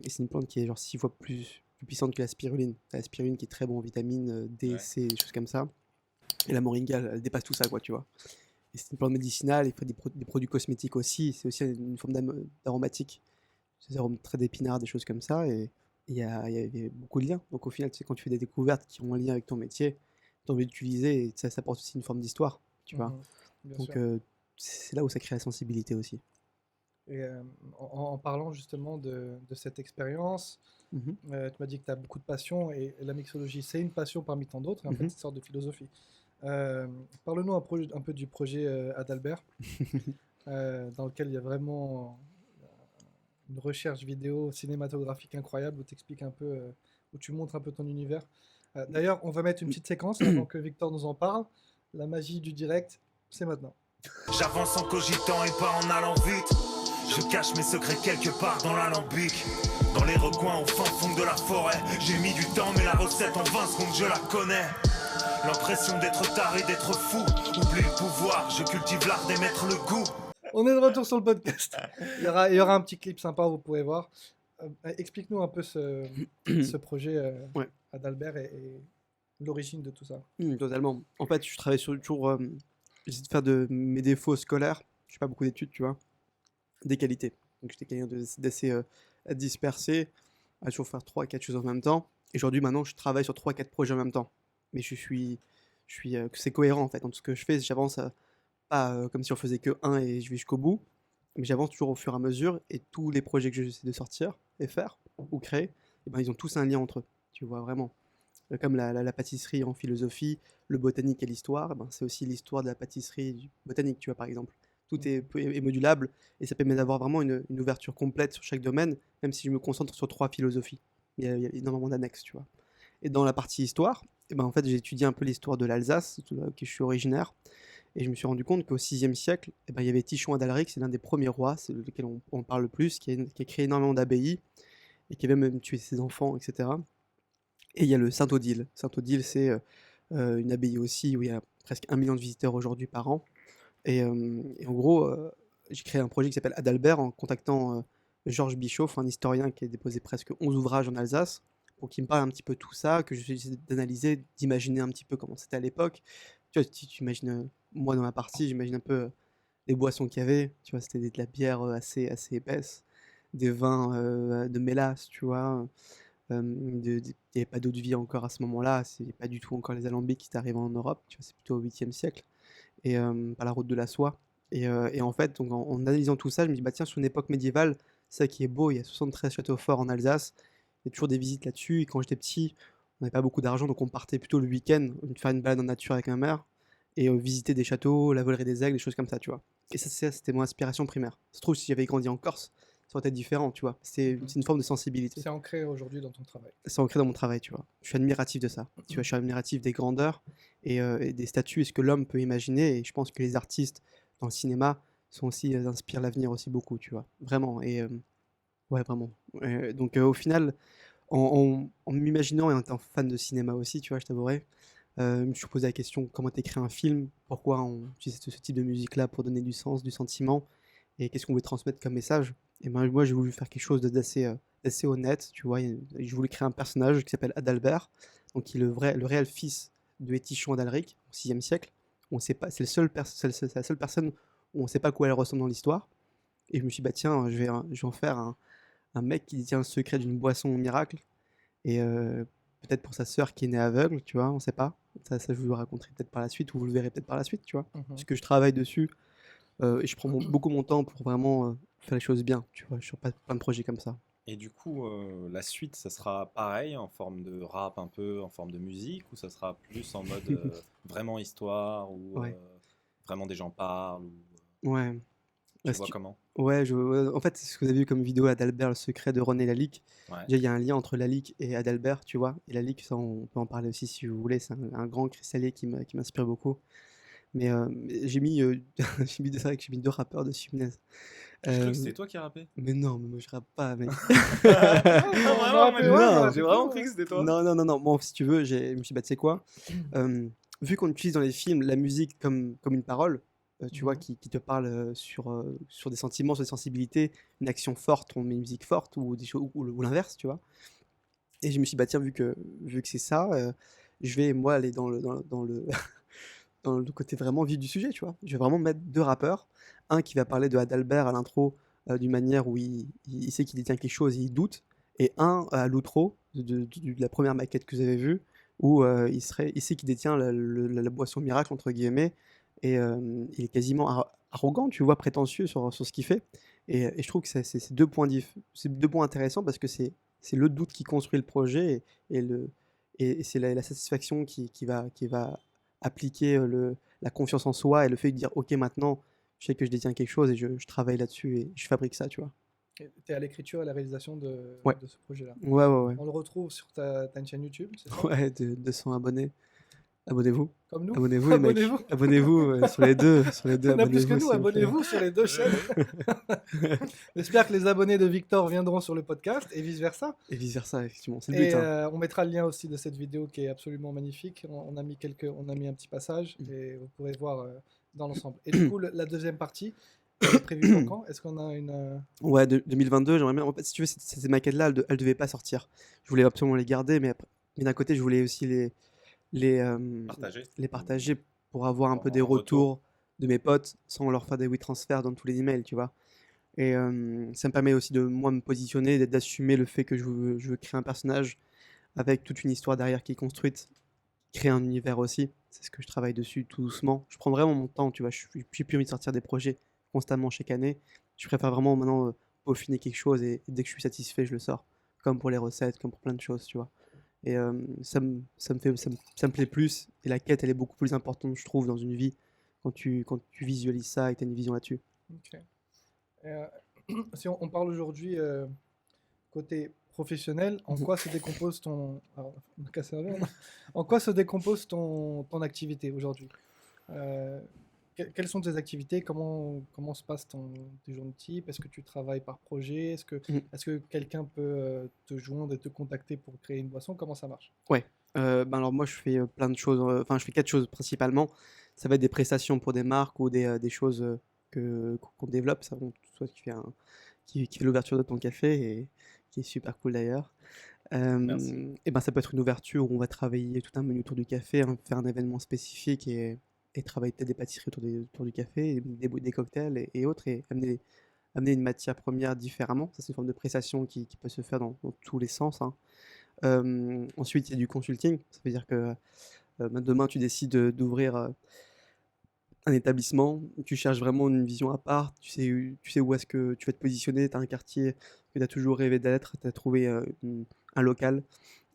c'est une plante qui est genre 6 fois plus puissante que la spiruline. La spiruline qui est très bon en vitamines D, Ouais. C, des choses comme ça. Et la moringa, elle dépasse tout ça, quoi, tu vois. Et c'est une plante médicinale, il fait des produits cosmétiques aussi. C'est aussi une forme d'aromatique. C'est des arômes très d'épinards, des choses comme ça. Et il y avait beaucoup de liens. Donc au final, tu sais, quand tu fais des découvertes qui ont un lien avec ton métier, tu as envie d'utiliser, et ça apporte aussi une forme d'histoire, tu vois. Mhm. Bien Donc sûr. c'est là où ça crée la sensibilité aussi. Et en parlant justement de cette expérience, Mhm. tu m'as dit que tu as beaucoup de passion et la mixologie, c'est une passion parmi tant d'autres, et en fait, Mhm. c'est une sorte de philosophie. Parle-nous un peu du projet Adalbert, dans lequel il y a vraiment une recherche vidéo cinématographique incroyable où tu expliques un peu, où tu montres un peu ton univers. D'ailleurs, on va mettre une petite séquence avant que Victor nous en parle. La magie du direct, c'est maintenant. J'avance en cogitant et pas en allant vite. Je cache mes secrets quelque part dans l'alambic. Dans les recoins au fin fond de la forêt. J'ai mis du temps mais la recette en 20 secondes je la connais. L'impression d'être taré, d'être fou. Oublie le pouvoir, je cultive l'art d'émettre le goût. On est de retour sur le podcast. Il y aura un petit clip sympa, vous pourrez voir. Explique-nous un peu ce projet Ouais. Adalbert et l'origine de tout ça. Totalement. En fait, je travaille sur toujours. J'essaie de faire de mes défauts scolaires. Je fais pas beaucoup d'études, tu vois. Des qualités. Donc j'étais quelqu'un d'assez dispersé, à toujours faire 3 4 choses en même temps. Et aujourd'hui, maintenant, je travaille sur 3 4 projets en même temps. Mais c'est cohérent en fait. Dans tout ce que je fais, j'avance pas comme si on faisait que un et je vais jusqu'au bout. Mais j'avance toujours au fur et à mesure. Et tous les projets que j'essaie de sortir et faire ou créer, eh ben, ils ont tous un lien entre eux. Tu vois, vraiment. Comme la pâtisserie en philosophie, le botanique et l'histoire, ben, c'est aussi l'histoire de la pâtisserie botanique, tu vois, par exemple. Tout est modulable et ça permet d'avoir vraiment une ouverture complète sur chaque domaine, même si je me concentre sur 3 philosophies. Il y a énormément d'annexes, tu vois. Et dans la partie histoire, eh ben, en fait, j'ai étudié un peu l'histoire de l'Alsace, qui je suis originaire, et je me suis rendu compte qu'au 6e siècle, eh ben, il y avait Tichon Adalric, c'est l'un des premiers rois, c'est lequel on parle le plus, qui a créé énormément d'abbayes et qui avait même tué ses enfants, etc. Et il y a le Saint-Odile. Saint-Odile, c'est une abbaye aussi où il y a presque 1 million de visiteurs aujourd'hui par an. Et en gros, j'ai créé un projet qui s'appelle Adalbert en contactant Georges Bischoff, un historien qui a déposé presque 11 ouvrages en Alsace, pour qu'il me parle un petit peu de tout ça, que j'essaie d'analyser, d'imaginer un petit peu comment c'était à l'époque. Tu vois, si tu imagines, moi dans ma partie, j'imagine un peu les boissons qu'il y avait. Tu vois, c'était de la bière assez épaisse, des vins de mélasse, tu vois. Il n'y avait pas d'eau de vie encore à ce moment-là, c'est pas du tout encore les alambics qui étaient arrivés en Europe, tu vois, c'est plutôt au 8e siècle, et par la route de la soie. Et en fait, donc en analysant tout ça, je me dis, bah tiens, sur une époque médiévale, c'est ça qui est beau, il y a 73 châteaux forts en Alsace, il y a toujours des visites là-dessus, et quand j'étais petit, on n'avait pas beaucoup d'argent, donc on partait plutôt le week-end, faire une balade en nature avec ma mère, et visiter des châteaux, la volerie des aigles, des choses comme ça, tu vois. Et ça, c'était mon aspiration primaire. Ça se trouve, si j'avais grandi en Corse, ça aurait été différent, tu vois. C'est une forme de sensibilité. C'est ancré aujourd'hui dans ton travail. C'est ancré dans mon travail, tu vois. Je suis admiratif de ça. Tu vois, je suis admiratif des grandeurs et des statues et ce que l'homme peut imaginer. Et je pense que les artistes dans le cinéma sont aussi inspirent l'avenir aussi beaucoup, tu vois. Vraiment. Et ouais, vraiment. Donc au final, en m'imaginant et en étant fan de cinéma aussi, tu vois, je t'avouerai, je me suis posé la question comment t'écris un film, pourquoi on utilise ce type de musique-là pour donner du sens, du sentiment, et qu'est-ce qu'on veut transmettre comme message. Et ben moi j'ai voulu faire quelque chose d'assez honnête, tu vois. J'ai voulu créer un personnage qui s'appelle Adalbert, donc qui est le réel fils de Étichon Adalric au 6e siècle. On sait pas, c'est la seule personne où on sait pas quoi elle ressemble dans l'histoire. Et je me suis dit, bah tiens, je vais en faire un mec qui détient le secret d'une boisson miracle. Et peut-être pour sa sœur qui est née aveugle, tu vois, on sait pas. Ça je vous le raconterai peut-être par la suite, ou vous le verrez peut-être par la suite, tu vois. Parce que je travaille dessus, et je prends beaucoup mon temps pour vraiment faire les choses bien, tu vois, sur plein de projets comme ça. Et du coup, la suite, ça sera pareil, en forme de rap un peu, en forme de musique, ou ça sera plus en mode vraiment histoire, ou Ouais, vraiment des gens parlent, ou ouais. tu Bah, si vois tu- comment? ouais, en fait, c'est ce que vous avez vu comme vidéo là d'Adalbert, le secret de René Lalique. Ouais. Déjà, il y a un lien entre Lalique et Adalbert, tu vois. Et Lalique, ça, on peut en parler aussi si vous voulez. C'est un grand cristallier qui m'inspire beaucoup. Mais c'est vrai que j'ai mis 2 rappeurs dessus, punaise. J'ai cru Euh, que c'était toi qui rappais. mais non, mais moi je rappe pas, mec. Non, on Vraiment, aurait mais pu, ouais, on Non, aurait j'ai pu, vraiment ouais. cru que c'était toi. non, non, non, non. Moi, si tu veux, je me suis dit, bah, tu sais quoi? vu qu'on utilise dans les films la musique comme une parole, tu vois, Mhm. qui te parle sur des sentiments, sur des sensibilités, une action forte, on met une musique forte ou des choses ou l'inverse, tu vois. Et je me suis dit, bah tiens, vu que c'est ça, je vais moi aller dans le dans le côté vraiment vif du sujet, tu vois. Je vais vraiment mettre 2 rappeurs, un qui va parler de Adalbert à l'intro, d'une manière où il sait qu'il détient quelque chose et il doute, et un à l'outro de la première maquette que vous avez vue, où il sait qu'il détient la boisson miracle, entre guillemets, et il est quasiment arrogant, tu vois, prétentieux sur ce qu'il fait. Et je trouve que c'est 2 points c'est 2 points intéressants parce que c'est le doute qui construit le projet et et c'est la satisfaction qui va appliquer la confiance en soi et le fait de dire ok maintenant je sais que je détiens quelque chose et je travaille là-dessus et je fabrique ça, tu vois. Tu es à l'écriture et à la réalisation Ouais, de ce projet-là. ouais, ouais, ouais. On le retrouve sur ta chaîne YouTube, c'est ça? Ouais, 200 abonnés. Abonnez-vous. Comme nous? Abonnez-vous les mecs. Abonnez-vous! Abonnez-vous sur les deux, Il y en a plus que abonnez-vous nous, s'il vous plaît. abonnez-vous sur les deux chaînes. J'espère que les abonnés de Victor viendront sur le podcast et vice-versa. Et vice versa, effectivement, c'est le Et but, hein. on mettra le lien aussi de cette vidéo qui est absolument magnifique. On a mis un petit passage et vous pourrez voir dans l'ensemble. Et du coup, la deuxième partie, elle est prévue pour quand? Est-ce qu'on a une... Ouais, 2022, j'aimerais bien. En fait, si tu veux, ces maquettes-là, elles devaient pas sortir. Je voulais absolument les garder, mais d'un côté, je voulais aussi les, euh, Partager. les partager pour avoir un peu des En retour. retours de mes potes sans leur faire des WeTransfer dans tous les emails, tu vois. Et ça me permet aussi de moi me positionner, d'assumer le fait que je veux créer un personnage avec toute une histoire derrière qui est construite, créer un univers aussi. C'est ce que je travaille dessus tout doucement. Je prends vraiment mon temps, tu vois. J'ai plus envie de sortir des projets constamment chaque année. Je préfère vraiment maintenant peaufiner quelque chose et dès que je suis satisfait, je le sors. Comme pour les recettes, comme pour plein de choses, tu vois. Et ça me plaît plus. Et la quête, elle est beaucoup plus importante, je trouve, dans une vie quand tu visualises ça et que tu as une vision là-dessus. Ok. Euh, si on parle aujourd'hui côté professionnel, en Mhm. quoi se décompose ton... alors, on a cassé un verre, non. En quoi se décompose ton activité aujourd'hui? Euh, Quelles sont tes activités? Comment se passe tes journées type? Est-ce que tu travailles par projet? Mhm. Est-ce que quelqu'un peut te joindre et te contacter pour créer une boisson? Comment ça marche? Ouais. Ben alors moi je fais plein de choses, enfin je fais 4 choses principalement. Ça va être des prestations pour des marques ou des choses qu'on développe. Ça, toi qui fait l'ouverture de ton café et qui est super cool d'ailleurs. Merci. Et ben ça peut être une ouverture où on va travailler tout un menu autour du café, hein, faire un événement spécifique et travailler peut-être des pâtisseries autour du café, et des cocktails et autres, et amener une matière première différemment. Ça c'est une forme de prestation qui peut se faire dans tous les sens, hein. Ensuite, il y a du consulting. Ça veut dire que demain, tu décides d'ouvrir un établissement. Tu cherches vraiment une vision à part. Tu sais où est-ce que tu vas te positionner. Tu as un quartier que tu as toujours rêvé d'être. Tu as trouvé un local.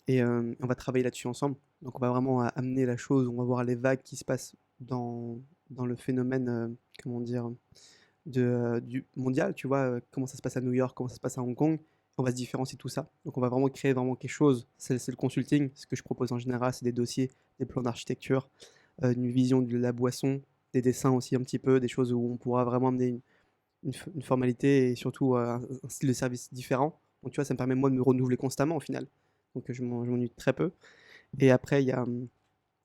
Et on va travailler là-dessus ensemble. Donc, on va vraiment amener la chose. On va voir les vagues qui se passent dans le phénomène, comment dire, du mondial, tu vois, comment ça se passe à New York, comment ça se passe à Hong Kong. On va se différencier de tout ça. Donc on va vraiment créer vraiment quelque chose. C'est le consulting. Ce que je propose en général, c'est des dossiers, des plans d'architecture, une vision de la boisson, des dessins aussi un petit peu, des choses où on pourra vraiment amener une formalité et surtout un style de service différent. Donc tu vois, ça me permet moi de me renouveler constamment au final. Donc je m'ennuie très peu. Et après, il y a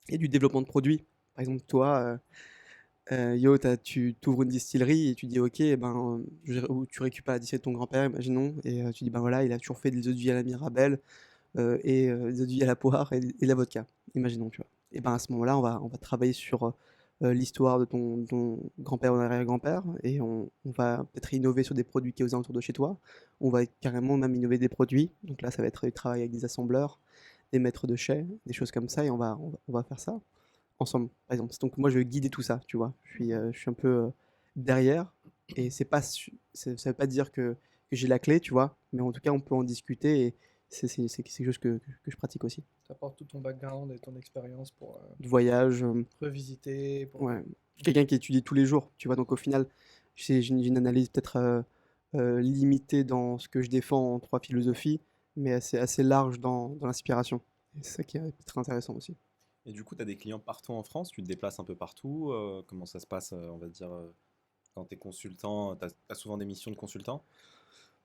du développement de produits. Par exemple, toi, Yo, tu t'ouvres une distillerie et tu dis ok, ben, ou tu récupères la distillerie de ton grand-père, imaginons, et tu dis ben voilà, il a toujours fait des eaux de vie à la Mirabelle des eaux de vie à la poire et de la vodka, imaginons, tu vois. Et ben à ce moment-là, on va travailler sur l'histoire de ton grand-père ou arrière-grand-père et on va peut-être innover sur des produits qui sont aux alentours de chez toi. On va carrément même innover des produits. Donc là, ça va être du travail avec des assembleurs, des maîtres de chais, des choses comme ça, et on va faire ça ensemble, par exemple. Donc moi, je vais guider tout ça, tu vois. Je suis un peu derrière, et ça veut pas dire que j'ai la clé, tu vois, mais en tout cas, on peut en discuter, et c'est quelque chose que je pratique aussi. Tu apportes tout ton background et ton expérience pour Du voyage, revisiter, pour... ouais. Quelqu'un qui étudie tous les jours, tu vois, donc au final, j'ai une analyse peut-être limitée dans ce que je défends en 3 philosophies, mais assez large dans l'inspiration. Et c'est ça qui est très intéressant aussi. Et du coup, tu as des clients partout en France, tu te déplaces un peu partout. Comment ça se passe, on va dire, quand tu es consultant, tu as souvent des missions de consultant?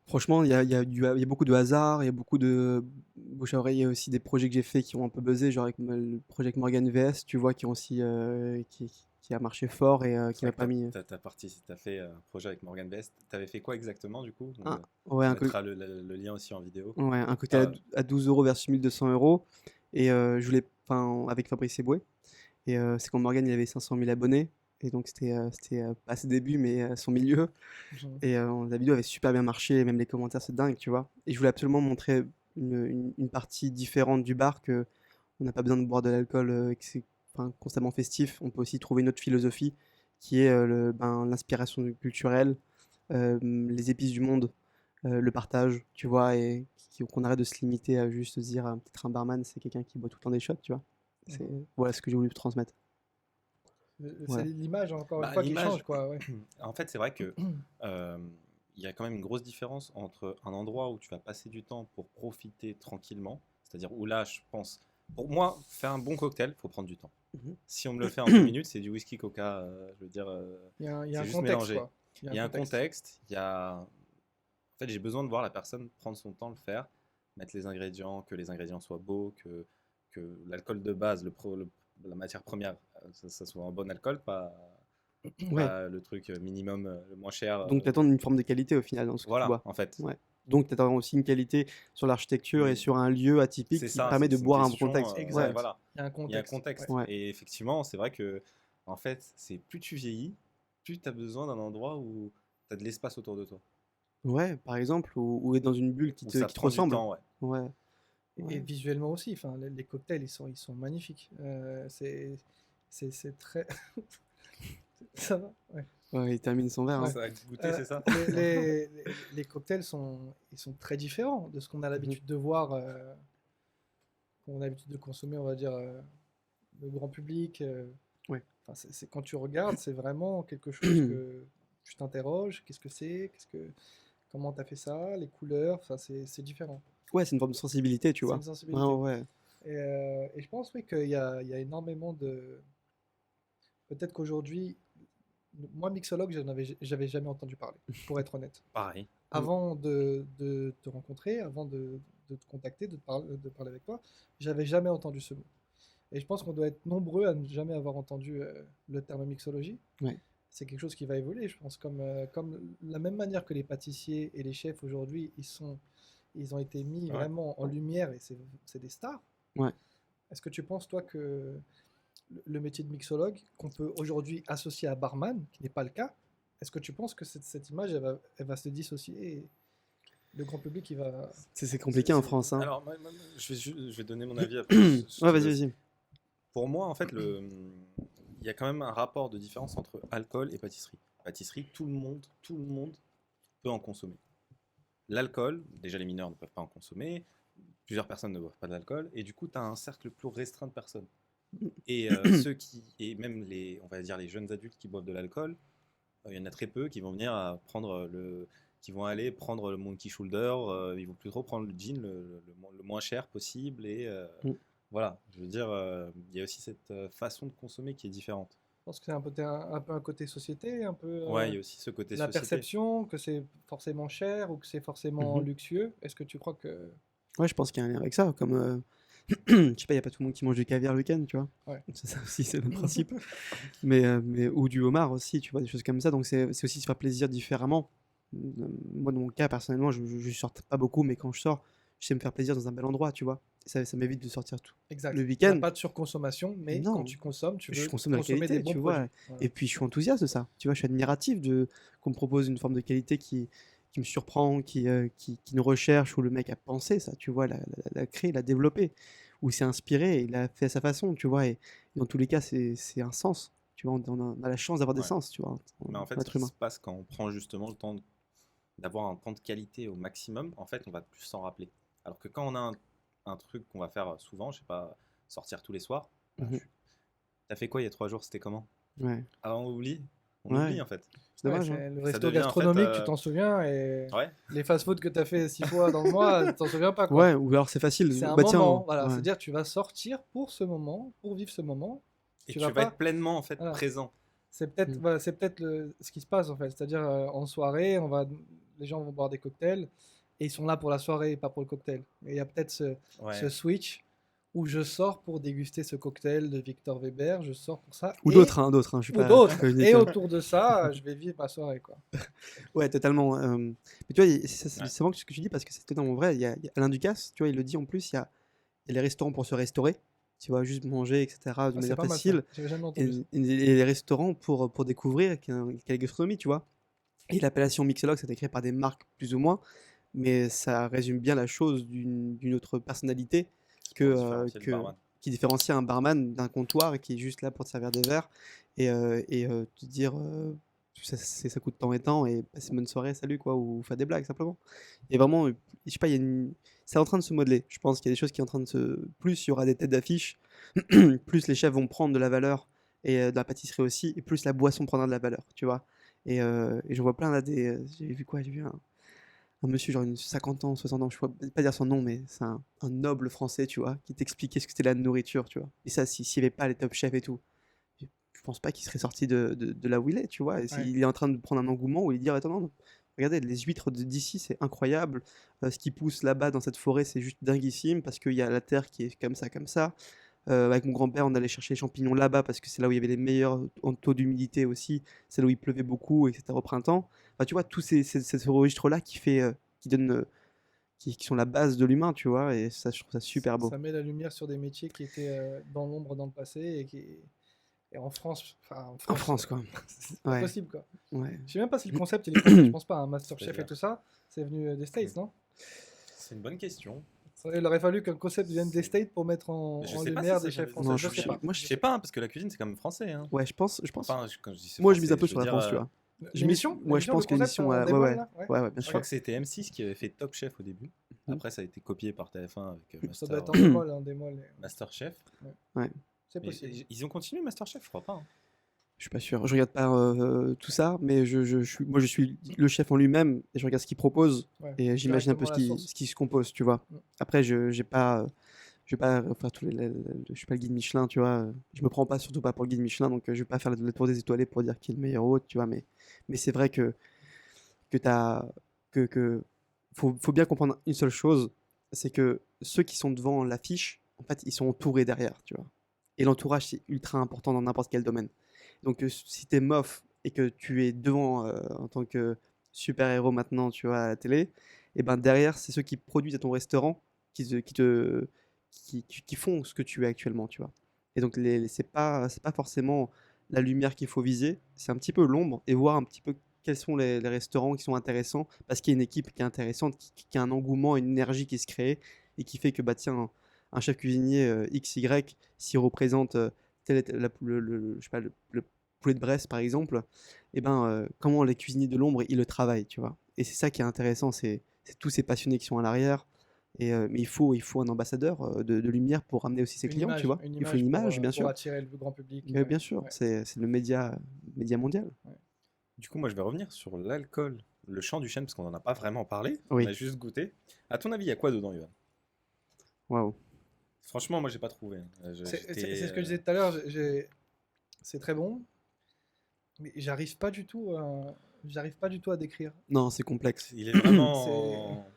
Franchement, il y a beaucoup de hasard, il y a beaucoup bouche à oreille, il y a aussi des projets que j'ai faits qui ont un peu buzzé, genre avec le projet avec Morgan VS, tu vois, qui ont aussi qui a marché fort et qui C'est m'a vrai que pas mis. t'as fait un projet avec Morgan Best. T'avais fait quoi exactement du coup? Ouais, On mettra le lien aussi en vidéo. ouais, un cocktail à 12 euros versus 1200 euros. Et je voulais, enfin, avec Fabrice Eboué. Et c'est quand Morgan il avait 500 000 abonnés. Et donc c'était pas ses débuts, mais son milieu. Mhm. Et la vidéo avait super bien marché, et même les commentaires, c'est dingue, tu vois. Et je voulais absolument montrer une partie différente du bar, que on n'a pas besoin de boire de l'alcool et que c'est constamment festif. On peut aussi trouver une autre philosophie qui est l'inspiration culturelle, les épices du monde, le partage, tu vois, et qu'on arrête de se limiter à juste se dire, peut-être un barman, c'est quelqu'un qui boit tout le temps des shots, tu vois. C'est, voilà ce que j'ai voulu transmettre. C'est Voilà. l'image, encore une Bah, fois, qui l'image- change, quoi. Ouais. En fait, c'est vrai que il y a quand même une grosse différence entre un endroit où tu vas passer du temps pour profiter tranquillement, c'est-à-dire où là, je pense, pour moi, faire un bon cocktail, il faut prendre du temps. Mhm. Si on me le fait en 2 minutes, c'est du whisky coca, je veux dire, Il y a c'est un juste contexte, mélangé. quoi. Il y a un contexte, il y a... En fait, j'ai besoin de voir la personne prendre son temps, le faire, mettre les ingrédients, que les ingrédients soient beaux, que l'alcool de base, la matière première, ça soit un bon alcool, pas Ouais. le truc minimum, le moins cher. Donc tu attends une forme de qualité au final dans ce que tu Voilà, bois. en fait. Ouais. Donc tu attends aussi une qualité sur l'architecture et Mais sur un lieu atypique C'est qui ça, permet de c'est une boire un bon question, contexte. Exact. Ouais. voilà. Il y a un Il y a un contexte. contexte. Ouais. Et effectivement, c'est vrai que, en fait, c'est plus tu vieillis, plus tu as besoin d'un endroit où tu as de l'espace autour de toi. Ouais, par exemple, ou être dans une bulle Où ça qui te prend du ressemble. temps, ouais. Ouais. Et Ouais. visuellement aussi, enfin, les cocktails, ils sont magnifiques. C'est très... Ça va? Ouais. Ouais, il termine son verre. Ouais. Hein. Ça a goûté, c'est ça? Les cocktails ils sont très différents de ce qu'on a l'habitude de voir, qu'on a l'habitude de consommer, on va dire, le grand public. Ouais. Enfin, quand tu regardes, c'est vraiment quelque chose que tu t'interroges. Qu'est-ce que c'est? Comment tu as fait ça? Les couleurs, enfin, c'est différent. Ouais, c'est une forme de sensibilité, tu C'est vois. une sensibilité. Vraiment, ouais. Et je pense, oui, qu'il y a énormément de... Peut-être qu'aujourd'hui, moi, mixologue, j'avais jamais entendu parler, pour être honnête. Pareil. Avant de te rencontrer, avant de te contacter, de parler avec toi, j'avais jamais entendu ce mot. Et je pense qu'on doit être nombreux à ne jamais avoir entendu le terme mixologie. Ouais. C'est quelque chose qui va évoluer, je pense, comme la même manière que les pâtissiers et les chefs aujourd'hui, ils ont été mis vraiment en lumière et c'est des stars. Ouais. Est-ce que tu penses, toi, que le métier de mixologue, qu'on peut aujourd'hui associer à barman, qui n'est pas le cas, est-ce que tu penses que cette image, elle va se dissocier et le grand public, il va... C'est compliqué en France. Hein. Alors, je vais donner mon avis après. Ouais, vas-y. Pour moi, en fait, il y a quand même un rapport de différence entre alcool et pâtisserie. Pâtisserie, tout le monde peut en consommer. L'alcool, déjà les mineurs ne peuvent pas en consommer, plusieurs personnes ne boivent pas d'alcool, et du coup, tu as un cercle plus restreint de personnes. Et et même on va dire les jeunes adultes qui boivent de l'alcool, il y en a très peu qui vont venir qui vont aller prendre le Monkey Shoulder, ils vont plus trop prendre le gin, le moins cher possible, et voilà, je veux dire, il y a aussi cette façon de consommer qui est différente. Je pense que c'est un peu un côté société, un peu Ouais, il y a aussi ce côté la société. perception que c'est forcément cher ou que c'est forcément luxueux. Est-ce que tu crois que... Ouais, je pense qu'il y a un lien avec ça. Comme, je sais pas, il n'y a pas tout le monde qui mange du caviar le week-end, tu vois. Ouais. Ça aussi, c'est le principe. Ou du homard aussi, tu vois, des choses comme ça. Donc c'est aussi se faire plaisir différemment. Moi, dans mon cas, personnellement, je sors pas beaucoup, mais quand je sors, je sais me faire plaisir dans un bel endroit, tu vois. Ça m'évite de sortir tout. Exact. Le Il n'y week-end. a pas de surconsommation, mais Non. quand tu consommes, tu veux Je consomme de la consommer qualité, des bons tu vois. produits. Voilà. Et puis je suis enthousiaste de ça. Tu vois, je suis admiratif qu'on me propose une forme de qualité qui me surprend, qui ne recherche, où le mec a pensé ça, tu vois, l'a créé, l'a développé, où il s'est inspiré, et il l'a fait à sa façon, tu vois. Et dans tous les cas, c'est un sens. Tu vois, on a la chance d'avoir des sens, tu vois. Mais en fait, ce qui se passe quand on prend justement le temps d'avoir un temps de qualité au maximum, en fait, on va plus s'en rappeler. Alors que quand on a un truc qu'on va faire souvent, je sais pas, sortir tous les soirs, t'as fait quoi il y a 3 jours, c'était comment? Ouais. Ah, on oublie en fait. C'est dommage. Ouais, Hein. le Ça resto devient, en gastronomique, fait, tu t'en souviens, et Ouais. les fast-food que tu as fait 6 fois dans le mois, tu t'en souviens pas, quoi. Ouais, ou alors c'est facile. C'est un Bah, tiens, moment, voilà. ouais. C'est-à-dire, tu vas sortir pour ce moment, pour vivre ce moment. Et Tu tu vas vas pas- être pleinement en fait Voilà. présent. C'est peut-être ce qui se passe, en fait. C'est-à-dire, en soirée, les gens vont boire des cocktails, et ils sont là pour la soirée et pas pour le cocktail. Et il y a peut-être ce Ouais. switch où je sors pour déguster ce cocktail de Victor Weber, je sors pour ça. Ou et- d'autres, hein, d'autres. Hein, je suis Ou pas d'autres. unique, Et hein. autour de ça, je vais vivre ma soirée, quoi. Ouais, totalement. Mais tu vois, c'est Ouais. vraiment ce que tu dis parce que c'est totalement vrai. Il y a Alain Ducasse, tu vois, il le dit en plus, il y a les restaurants pour se restaurer, tu vois, juste manger, etc., de Ah, c'est manière pas mal ça. facile. J'avais jamais Et, entendu ça. et les restaurants pour découvrir quelle gastronomie, tu vois. Et l'appellation mixologue, c'est créé par des marques plus ou moins, mais ça résume bien la chose d'une autre personnalité Pour que, différencier le barman. qui différencie un barman d'un comptoir et qui est juste là pour te servir des verres et te dire ça coûte tant et tant et passer une bonne soirée, salut quoi, ou faire des blagues simplement. Et vraiment, je sais pas, c'est en train de se modeler. Je pense qu'il y a des choses qui sont en train de se. Plus il y aura des têtes d'affiche, plus les chefs vont prendre de la valeur et de la pâtisserie aussi, et plus la boisson prendra de la valeur, tu vois. Et je vois plein là j'ai vu quoi? J'ai vu un monsieur, genre une 50 ans, 60 ans, je ne peux pas dire son nom, mais c'est un noble français, tu vois, qui t'expliquait ce que c'était la nourriture, tu vois. Et ça, s'il n'y avait pas les top chefs et tout, je pense pas qu'il serait sorti de là où il est, tu vois. Et Ouais. il est en train de prendre un engouement où il dit attends, non, regardez, les huîtres d'ici, c'est incroyable. Ce qui pousse là-bas dans cette forêt, c'est juste dinguissime parce qu'il y a la terre qui est comme ça, comme ça. Avec mon grand-père, on allait chercher les champignons là-bas parce que c'est là où il y avait les meilleurs en taux d'humidité aussi. C'est là où il pleuvait beaucoup et que c'était au printemps. Enfin, tu vois, tous ces registres-là qui donnent, qui sont la base de l'humain, tu vois. Et ça, je trouve ça super beau. Ça met la lumière sur des métiers qui étaient dans l'ombre dans le passé et en France, En France, quoi. c'est pas Ouais. possible, quoi. Ouais. Je sais même pas si le concept il est français, je pense pas. Un Masterchef et C'est-à-dire tout ça, c'est venu des States, non? C'est une bonne question. Il aurait fallu qu'un concept vienne des States pour mettre en Mais je sais pas lumière si des ça vient chefs des français. Non, je je- sais pas. moi, Je sais pas, hein, parce que la cuisine, c'est quand même français. Hein. Ouais, je pense. Enfin, quand je dis c'est Moi, je mise un français, peu je sur veux la dire, France, tu vois. L'émission Moi, je pense le que concept, l'émission, en ouais, dévoile, ouais. là Ouais. Ouais, bien Je crois sûr. que c'était M6 qui avait fait Top Chef au début. Après, ça a été copié par TF1 avec Ça doit être Master, en démol. Masterchef. C'est Mais possible. ils ont continué Masterchef, je crois pas. Hein. Je suis pas sûr. Je regarde pas tout ça, mais moi, je suis le chef en lui-même et je regarde ce qu'il propose Ouais. et j'imagine un peu Directement la source. ce qui se compose, tu vois. Mm. Après, je vais pas faire je suis pas le guide Michelin, tu vois. Je me prends pas surtout pas pour le guide Michelin, donc je vais pas faire la tour des étoilés pour dire qui est le meilleur ou autre, tu vois. Mais c'est vrai que t'as que faut bien comprendre une seule chose, c'est que ceux qui sont devant l'affiche, en fait, ils sont entourés derrière, tu vois. Et l'entourage, c'est ultra important dans n'importe quel domaine. Donc si t'es mof et que tu es devant en tant que super-héros maintenant, tu vois, à la télé, et ben derrière, c'est ceux qui produisent à ton restaurant qui font ce que tu es actuellement, tu vois. Et donc c'est pas forcément la lumière qu'il faut viser, c'est un petit peu l'ombre et voir un petit peu quels sont les restaurants qui sont intéressants parce qu'il y a une équipe qui est intéressante, qui a un engouement, une énergie qui se crée et qui fait que bah tiens, un chef cuisinier XY, s'il représente tel, je sais pas, le poulet de Brest par exemple, et ben comment les cuisiniers de l'ombre ils le travaillent, tu vois. Et c'est ça qui est intéressant, c'est tous ces passionnés qui sont à l'arrière. Mais il faut un ambassadeur de lumière pour ramener aussi ses clients, tu vois. Il faut une image, bien pour sûr. attirer le grand public. Mais bien sûr, Ouais. c'est le média mondial. Du coup, moi, je vais revenir sur l'alcool, le chant du chêne, parce qu'on n'en a pas vraiment parlé. Oui. On a juste goûté. À ton avis, il y a quoi dedans, Ivan? Waouh. Franchement, moi, j'ai pas trouvé. C'est ce que je disais tout à l'heure. C'est très bon, mais j'arrive pas du tout à décrire. Non, c'est complexe. Il est vraiment.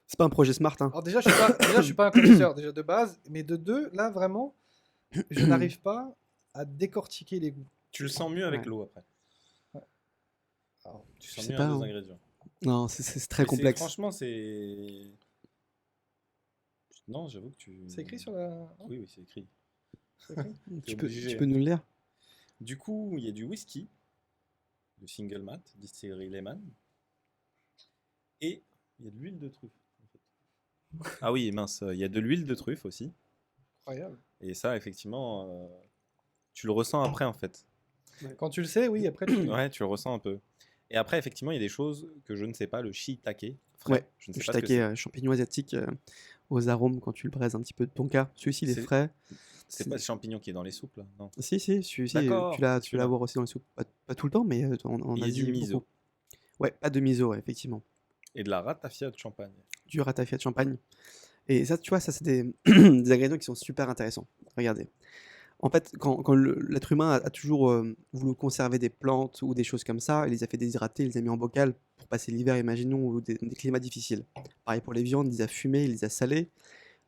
C'est pas un projet smart, hein. Alors déjà, je suis pas un connaisseur déjà de base, mais de deux, là vraiment, je n'arrive pas à décortiquer les goûts. Tu le sens mieux avec Ouais. l'eau après. Ouais. Tu Je sens sais mieux pas, un hein. des ingrédients. Non, c'est très Mais complexe. Franchement, c'est. Non, j'avoue que tu. C'est écrit sur la. Oui, oui, c'est écrit. C'est écrit T'es obligé. Tu peux nous le lire? Du coup, il y a du whisky, de single malt, distillerie Lehman, et il y a de l'huile de truffe. En fait. Ah oui, mince, il y a de l'huile de truffe aussi. Incroyable. Et ça, effectivement, tu le ressens après, en fait. Quand tu le sais, oui, après tu. Ouais, tu le ressens un peu. Et après, effectivement, il y a des choses que je ne sais pas, le shiitake. Frais. Ouais, Je ne le sais pas ce que shiitake, champignon asiatique aux arômes quand tu le braises un petit peu de ton cas. Celui-ci, il est C'est- frais. c'est pas le champignon qui est dans les soupes, là. Non. Si, celui-ci, D'accord, tu vas celui-là. l'avoir aussi dans les soupes. Pas tout le temps, mais en Il y a Asie, du miso. beaucoup. Ouais, pas de miso, ouais, effectivement. Et de la ratafia de champagne. Du ratafia de champagne. Et ça, tu vois, ça, c'est des, des ingrédients qui sont super intéressants. Regardez. En fait, quand l'être humain a toujours voulu conserver des plantes ou des choses comme ça, il les a fait déshydrater, il les a mis en bocal pour passer l'hiver, imaginons, ou des climats difficiles. Pareil pour les viandes, il les a fumées, il les a salées.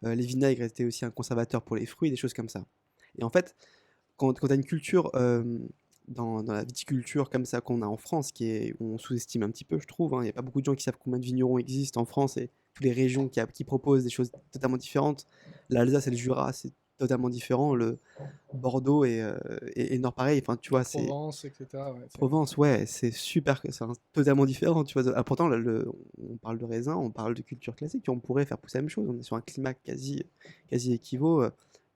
Les vinaigres étaient aussi un conservateur pour les fruits, des choses comme ça. Et en fait, quand tu as une culture dans la viticulture comme ça qu'on a en France, où on sous-estime un petit peu, je trouve, hein. Il n'y a pas beaucoup de gens qui savent combien de vignerons existent en France et toutes les régions qui proposent des choses totalement différentes. L'Alsace et le Jura, c'est totalement différent. Le Bordeaux et Nord, pareil. Enfin, tu vois, c'est Provence, etc. Ouais, Provence, ouais, c'est super, totalement différent. Tu vois. Ah, pourtant, là, on parle de raisin, on parle de culture classique, on pourrait faire pousser la même chose. On est sur un climat quasi équivaut,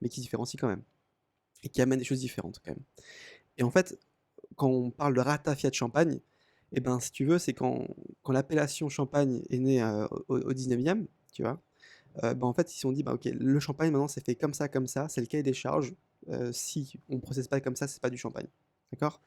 mais qui se différencie quand même et qui amène des choses différentes quand même. Et en fait, quand on parle de ratafia de Champagne, eh ben, si tu veux, c'est quand l'appellation Champagne est née au 19e, tu vois, ben, en fait, ils se sont dit, bah, ok, le champagne maintenant c'est fait comme ça, c'est le cahier des charges. Si on ne processe pas comme ça, c'est pas du champagne. D'accord?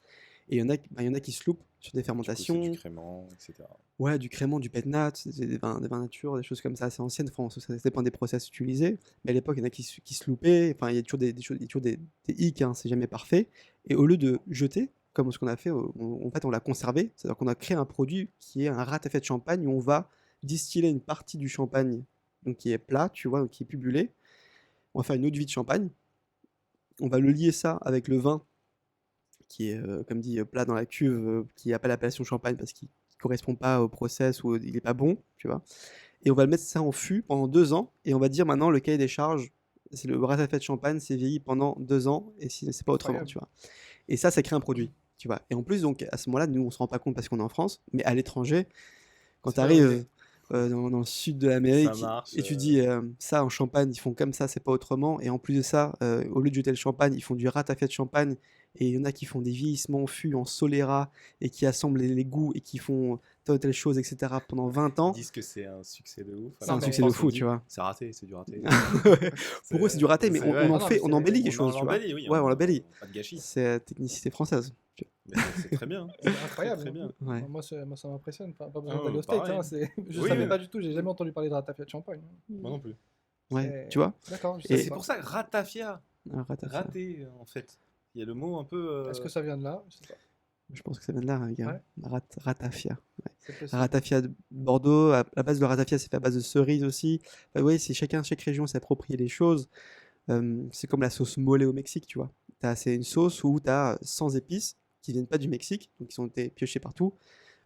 Et il y en a qui se loupent sur des Du coup, c'est fermentations. du crément, etc. Ouais, du crément, du pétnat, des vins nature, des choses comme ça assez anciennes. Enfin, ça dépend des process utilisés. Mais à l'époque, il y en a qui se loupaient. Enfin, il y a toujours des choses, il y a toujours des hicks, hein, c'est jamais parfait. Et au lieu de jeter, comme ce qu'on a fait, en fait, on l'a conservé. C'est-à-dire qu'on a créé un produit qui est un ratafia de champagne où on va distiller une partie du champagne, donc qui est plat, tu vois, donc qui est pubulé. On va faire une eau de vie de champagne. On va le lier ça avec le vin qui est, comme dit, plat dans la cuve, qui n'a pas l'appellation champagne parce qu'il ne correspond pas au process ou il n'est pas bon, tu vois. Et on va le mettre ça en fût pendant 2 ans, et on va dire maintenant le cahier des charges, c'est le ratafia de champagne, c'est vieilli pendant 2 ans, et si c'est pas autrement, incroyable. tu vois. Et ça crée un produit, tu vois. Et en plus, donc, à ce moment-là, nous, on se rend pas compte parce qu'on est en France, mais à l'étranger, quand C'est tu valorisé. arrives dans le sud de Ça l'Amérique marche. et tu dis ça en Champagne, ils font comme ça, c'est pas autrement. Et en plus de ça, au lieu de jeter le champagne, ils font du ratafia de champagne. Et il y en a qui font des vieillissements en fût, en Solera, et qui assemblent les goûts et qui font telle chose, etc. pendant 20 Ils ans. disent que c'est un succès de ouf. C'est Alors un qu'en mais- succès de France, on fou, dit, tu vois. c'est raté, c'est du raté. Pour eux, c'est du raté, mais on en ouais. fait, Non, mais on embellit c'est- les On choses, tu vois. embellit, oui. Ouais, on embellit. Pas de gâchis. C'est la technicité française. Mais c'est très bien. C'est C'est incroyable. très bien. Ouais. Moi, ça m'impressionne. Pas besoin Ah, d'aller aux States. pareil. Hein, je Oui, savais oui. pas du tout. J'ai jamais entendu parler de ratafia de champagne. Moi non plus. Ouais, C'est- tu vois. D'accord. Je Et- savais C'est pas. pour ça, ratafia. Un ratafia. Raté, en fait. Il y a le mot un peu. Est-ce que ça vient de là? Je sais pas. Je pense que ça vient de là, les gars. Ratafia. C'est possible. Ratafia de Bordeaux, à la base le ratafia c'est fait à base de cerises aussi. Enfin, oui, c'est chaque région s'approprie les choses. C'est comme la sauce mole au Mexique, tu vois. C'est une sauce où tu as 100 épices qui viennent pas du Mexique, donc qui ont été piochées partout,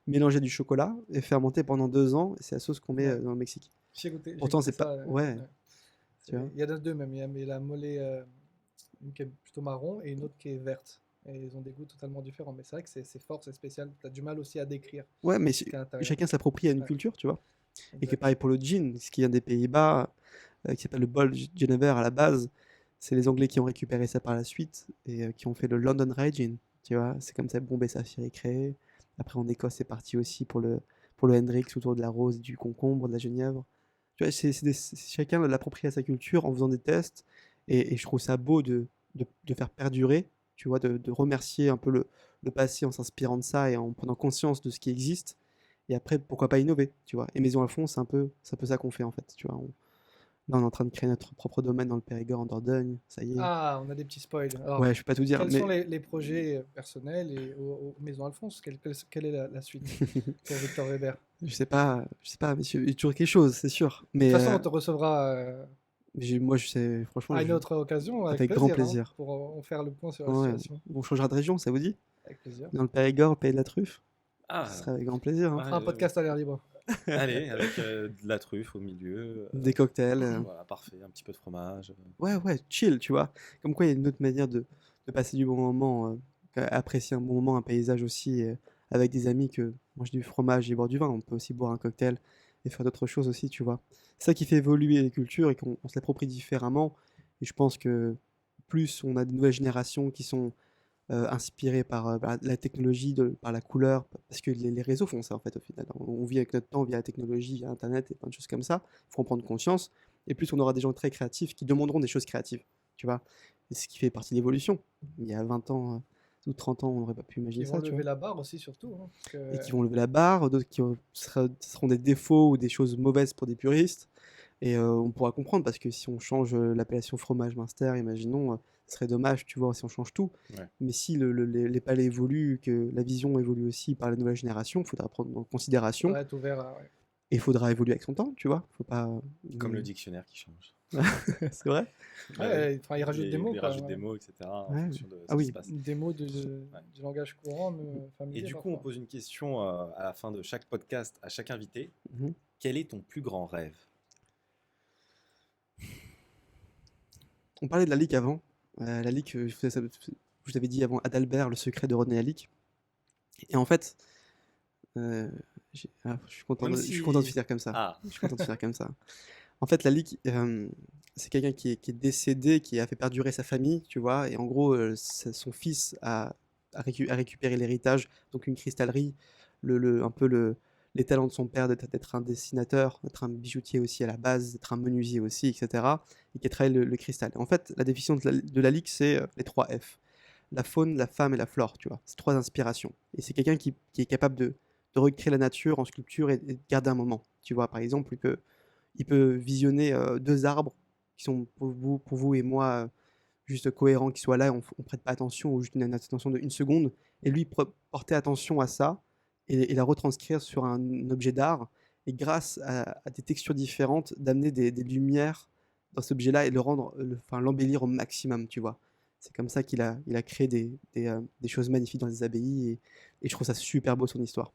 mélangées du chocolat et fermentées pendant 2 ans. Et c'est la sauce qu'on met Ouais. dans le Mexique. J'ai goûté. Pourtant, c'est pas- ça, ouais. Tu vois. Il y en a deux même. Il y a la mollet, une qui est plutôt marron et une autre qui est verte. Et ils ont des goûts totalement différents. Mais c'est vrai que c'est fort, c'est spécial. Tu as du mal aussi à décrire Ouais, mais ce qu'il y a à l'intérieur. chacun s'approprie à une Ouais. culture, tu vois. Et que Exact. pareil pour le gin, ce qui vient des Pays-Bas, qui s'appelle le Bold Genever à la base. C'est les Anglais qui ont récupéré ça par la suite et qui ont fait le London Dry Gin. Tu vois, c'est comme ça que Bombay Sapphire est créé. Après en Écosse, c'est parti aussi pour le Hendrix autour de la rose, du concombre, de la genièvre. Tu vois, chacun l'approprie à sa culture en faisant des tests. Et je trouve ça beau de faire perdurer, tu vois, de remercier un peu le passé en s'inspirant de ça et en prenant conscience de ce qui existe. Et après, pourquoi pas innover, tu vois. Et Maison Alphonse, c'est un peu ça qu'on fait en fait, tu vois. Là, on est en train de créer notre propre domaine dans le Périgord, en Dordogne, ça y est. Ah, on a des petits spoils. Alors, Ouais, je peux pas tout dire, quels mais sont les projets personnels et aux Maisons Alphonse? Quelle est la suite pour Victor Weber? je sais pas, monsieur, il y a toujours quelque chose, c'est sûr. Mais De toute façon, on te recevra moi, je sais, franchement, à une autre occasion avec avec grand plaisir, hein, plaisir. pour en faire le point sur la Ouais, situation. on changera de région, ça vous dit? Avec plaisir. Dans le Périgord, au pays de la truffe, Ah, ce serait avec grand plaisir. Hein. On fera un podcast à l'air libre. allez, avec de la truffe au milieu. Des cocktails. Voilà, parfait. Un petit peu de fromage. Ouais, chill, tu vois. Comme quoi, il y a une autre manière de passer du bon moment, apprécier un bon moment, un paysage aussi, avec des amis que manger du fromage et boire du vin. On peut aussi boire un cocktail et faire d'autres choses aussi, tu vois. C'est ça qui fait évoluer les cultures et qu'on se l'approprie différemment. Et je pense que plus on a de nouvelles générations qui sont inspirées par la technologie, par la couleur, parce que les réseaux font ça en fait au final. On vit avec notre temps via la technologie, via Internet et plein de choses comme ça. Il faut en prendre conscience. Et plus on aura des gens très créatifs qui demanderont des choses créatives, tu vois. Et ce qui fait partie de l'évolution. Il y a 20 ans ou 30 ans, on n'aurait pas pu imaginer Ils ça, vont tu lever vois. la barre aussi, surtout, hein, parce que- Et qui vont lever la barre, d'autres qui seront des défauts ou des choses mauvaises pour des puristes. Et on pourra comprendre parce que si on change l'appellation fromage Munster, imaginons, ce serait dommage, tu vois, si on change tout. Ouais. Mais si les palais évoluent, que la vision évolue aussi par la nouvelle génération, il faudra prendre en considération. Faudrait être ouvert à... ouais. Et il faudra évoluer avec son temps, tu vois. Faut pas. Comme le dictionnaire qui change. C'est vrai. Ouais, enfin, il rajoute des mots, Il quoi, rajoute ouais. des mots, etc. en Ouais. fonction de ce Ah qui oui. se passe. Des mots du langage courant, mais Et familier. du coup, on parfois. pose une question à la fin de chaque podcast à chaque invité. Mhm. Quel est ton plus grand rêve? On parlait de la Ligue avant. La Ligue, je vous avais dit avant Adalbert, le secret de René Lalique. Et en fait, je suis content, Même je suis si- content de finir comme ça. Ah, Je suis content de finir comme ça. En fait, Lalique, c'est quelqu'un qui est décédé, qui a fait perdurer sa famille, tu vois. Et en gros, son fils a récupéré l'héritage, donc une cristallerie, un peu les talents de son père d'être un dessinateur, d'être un bijoutier aussi à la base, d'être un menuisier aussi, etc. Et qui a travaillé le cristal. En fait, la définition de Lalique, c'est les 3 F. La faune, la femme et la flore, tu vois. C'est 3 inspirations. Et c'est quelqu'un qui est capable de recréer la nature en sculpture et de garder un moment. Tu vois, par exemple, il peut visionner 2 arbres qui sont pour vous et moi juste cohérents, qui soient là, on prête pas attention, ou juste une attention de 1 seconde, et lui porter attention à ça et la retranscrire sur un objet d'art, et grâce à des textures différentes, d'amener des lumières dans cet objet-là et l'embellir au maximum, tu vois. C'est comme ça qu'il a créé des choses magnifiques dans les abbayes, et je trouve ça super beau son histoire.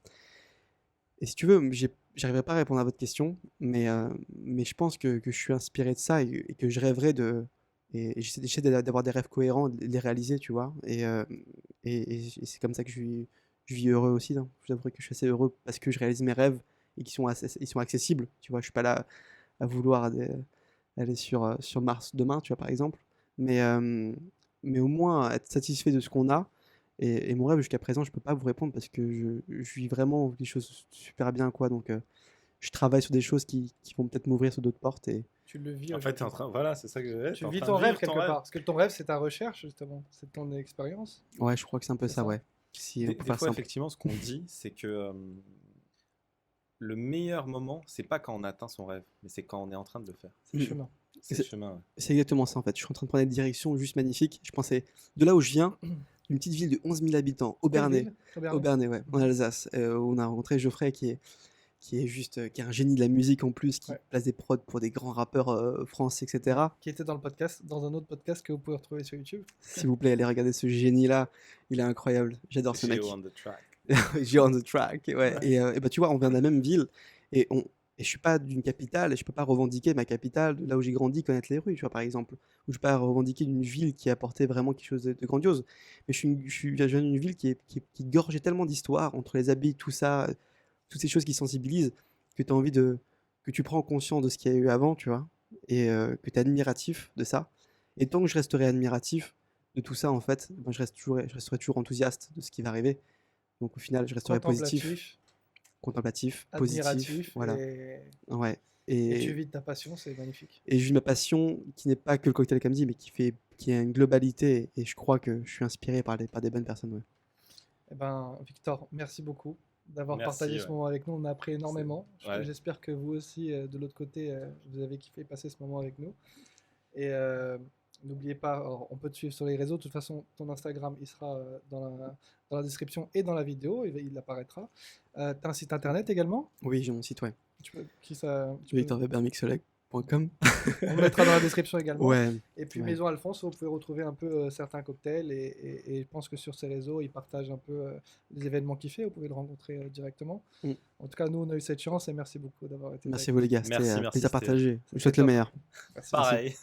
Et si tu veux, j'arriverai pas à répondre à votre question, mais je pense que je suis inspiré de ça, et que je rêverais et j'essaie d'avoir des rêves cohérents, de les réaliser, tu vois. Et c'est comme ça que je vis heureux aussi, hein. Je vous avouerai que je suis assez heureux parce que je réalise mes rêves et ils sont accessibles, tu vois. Je suis pas là à vouloir aller sur Mars demain, tu vois, par exemple. Mais au moins être satisfait de ce qu'on a. Et mon rêve jusqu'à présent, je peux pas vous répondre parce que je vis vraiment des choses super bien, quoi. Donc je travaille sur des choses qui vont peut-être m'ouvrir sur d'autres portes. Et Tu le vis en fait, t'es en train. Voilà, c'est ça que je Tu vis ton rêve quelque part. Parce que ton rêve, c'est ta recherche, justement. C'est ton expérience. ouais, je crois que c'est un peu C'est ça, ça. ouais. Si on Des peut fois, faire simple. effectivement, ce qu'on dit, c'est que le meilleur moment, c'est pas quand on atteint son rêve, mais c'est quand on est en train de le faire. C'est le chemin. C'est le chemin. Ouais. C'est exactement ça, en fait. Je suis en train de prendre une direction juste magnifique. Je pensais, de là où je viens, une petite ville de 11 000 habitants, Aubernais. Aubernais, ouais, en Alsace. On a rencontré Geoffrey qui est juste, qui est un génie de la musique en plus, qui Ouais. place des prods pour des grands rappeurs français, etc. Qui était dans le podcast, dans un autre podcast que vous pouvez retrouver sur YouTube. S'il vous plaît, allez regarder ce génie-là. Il est incroyable. J'adore ce mec. Geo on the track. Geo on the track, ouais. Et bah, tu vois, on vient de la même ville. Et je suis pas d'une capitale, et je peux pas revendiquer ma capitale, de là où j'ai grandi, connaître les rues, tu vois, par exemple. Ou je peux pas revendiquer d'une ville qui a apporté vraiment quelque chose de grandiose. Mais je viens d'une ville qui gorgeait tellement d'histoire, entre les habits, tout ça, toutes ces choses qui sensibilisent, que tu as envie que tu prends conscience de ce qu'il y a eu avant, tu vois, et que tu es admiratif de ça. Et tant que je resterai admiratif de tout ça, en fait, ben, je resterai toujours enthousiaste de ce qui va arriver. Donc au final, je resterai positif, contemplatif, positif, admiratif. voilà. Et Ouais. tu vis de ta passion, c'est magnifique. Et je vis ma passion qui n'est pas que le cocktail Kamzi, mais qui a une globalité. Et je crois que je suis inspiré par des bonnes personnes. Ouais. Eh ben, Victor, merci beaucoup d'avoir Merci, partagé ce ouais. moment avec nous. On a appris énormément. Ouais. J'espère que vous aussi, de l'autre côté, vous avez kiffé passer ce moment avec nous. Et n'oubliez pas, alors, on peut te suivre sur les réseaux. De toute façon, ton Instagram, il sera dans la description et dans la vidéo. Il apparaîtra. Tu as un site internet également. Oui, j'ai mon site, ouais. Tu peux, tu peux- VictorWeberMixoleg.com. On le mettra dans la description également. Ouais. Et puis Ouais. Maison Alphonse, vous pouvez retrouver un peu certains cocktails et je pense que sur ces réseaux, ils partagent un peu les événements qu'il fait. Vous pouvez le rencontrer directement. Mm. En tout cas, nous, on a eu cette chance et merci beaucoup d'avoir été Merci à avec vous, les gars. Merci, C'était merci, plaisir c'était- partagé. Je vous souhaite top. le meilleur. nous. Merci. Pareil.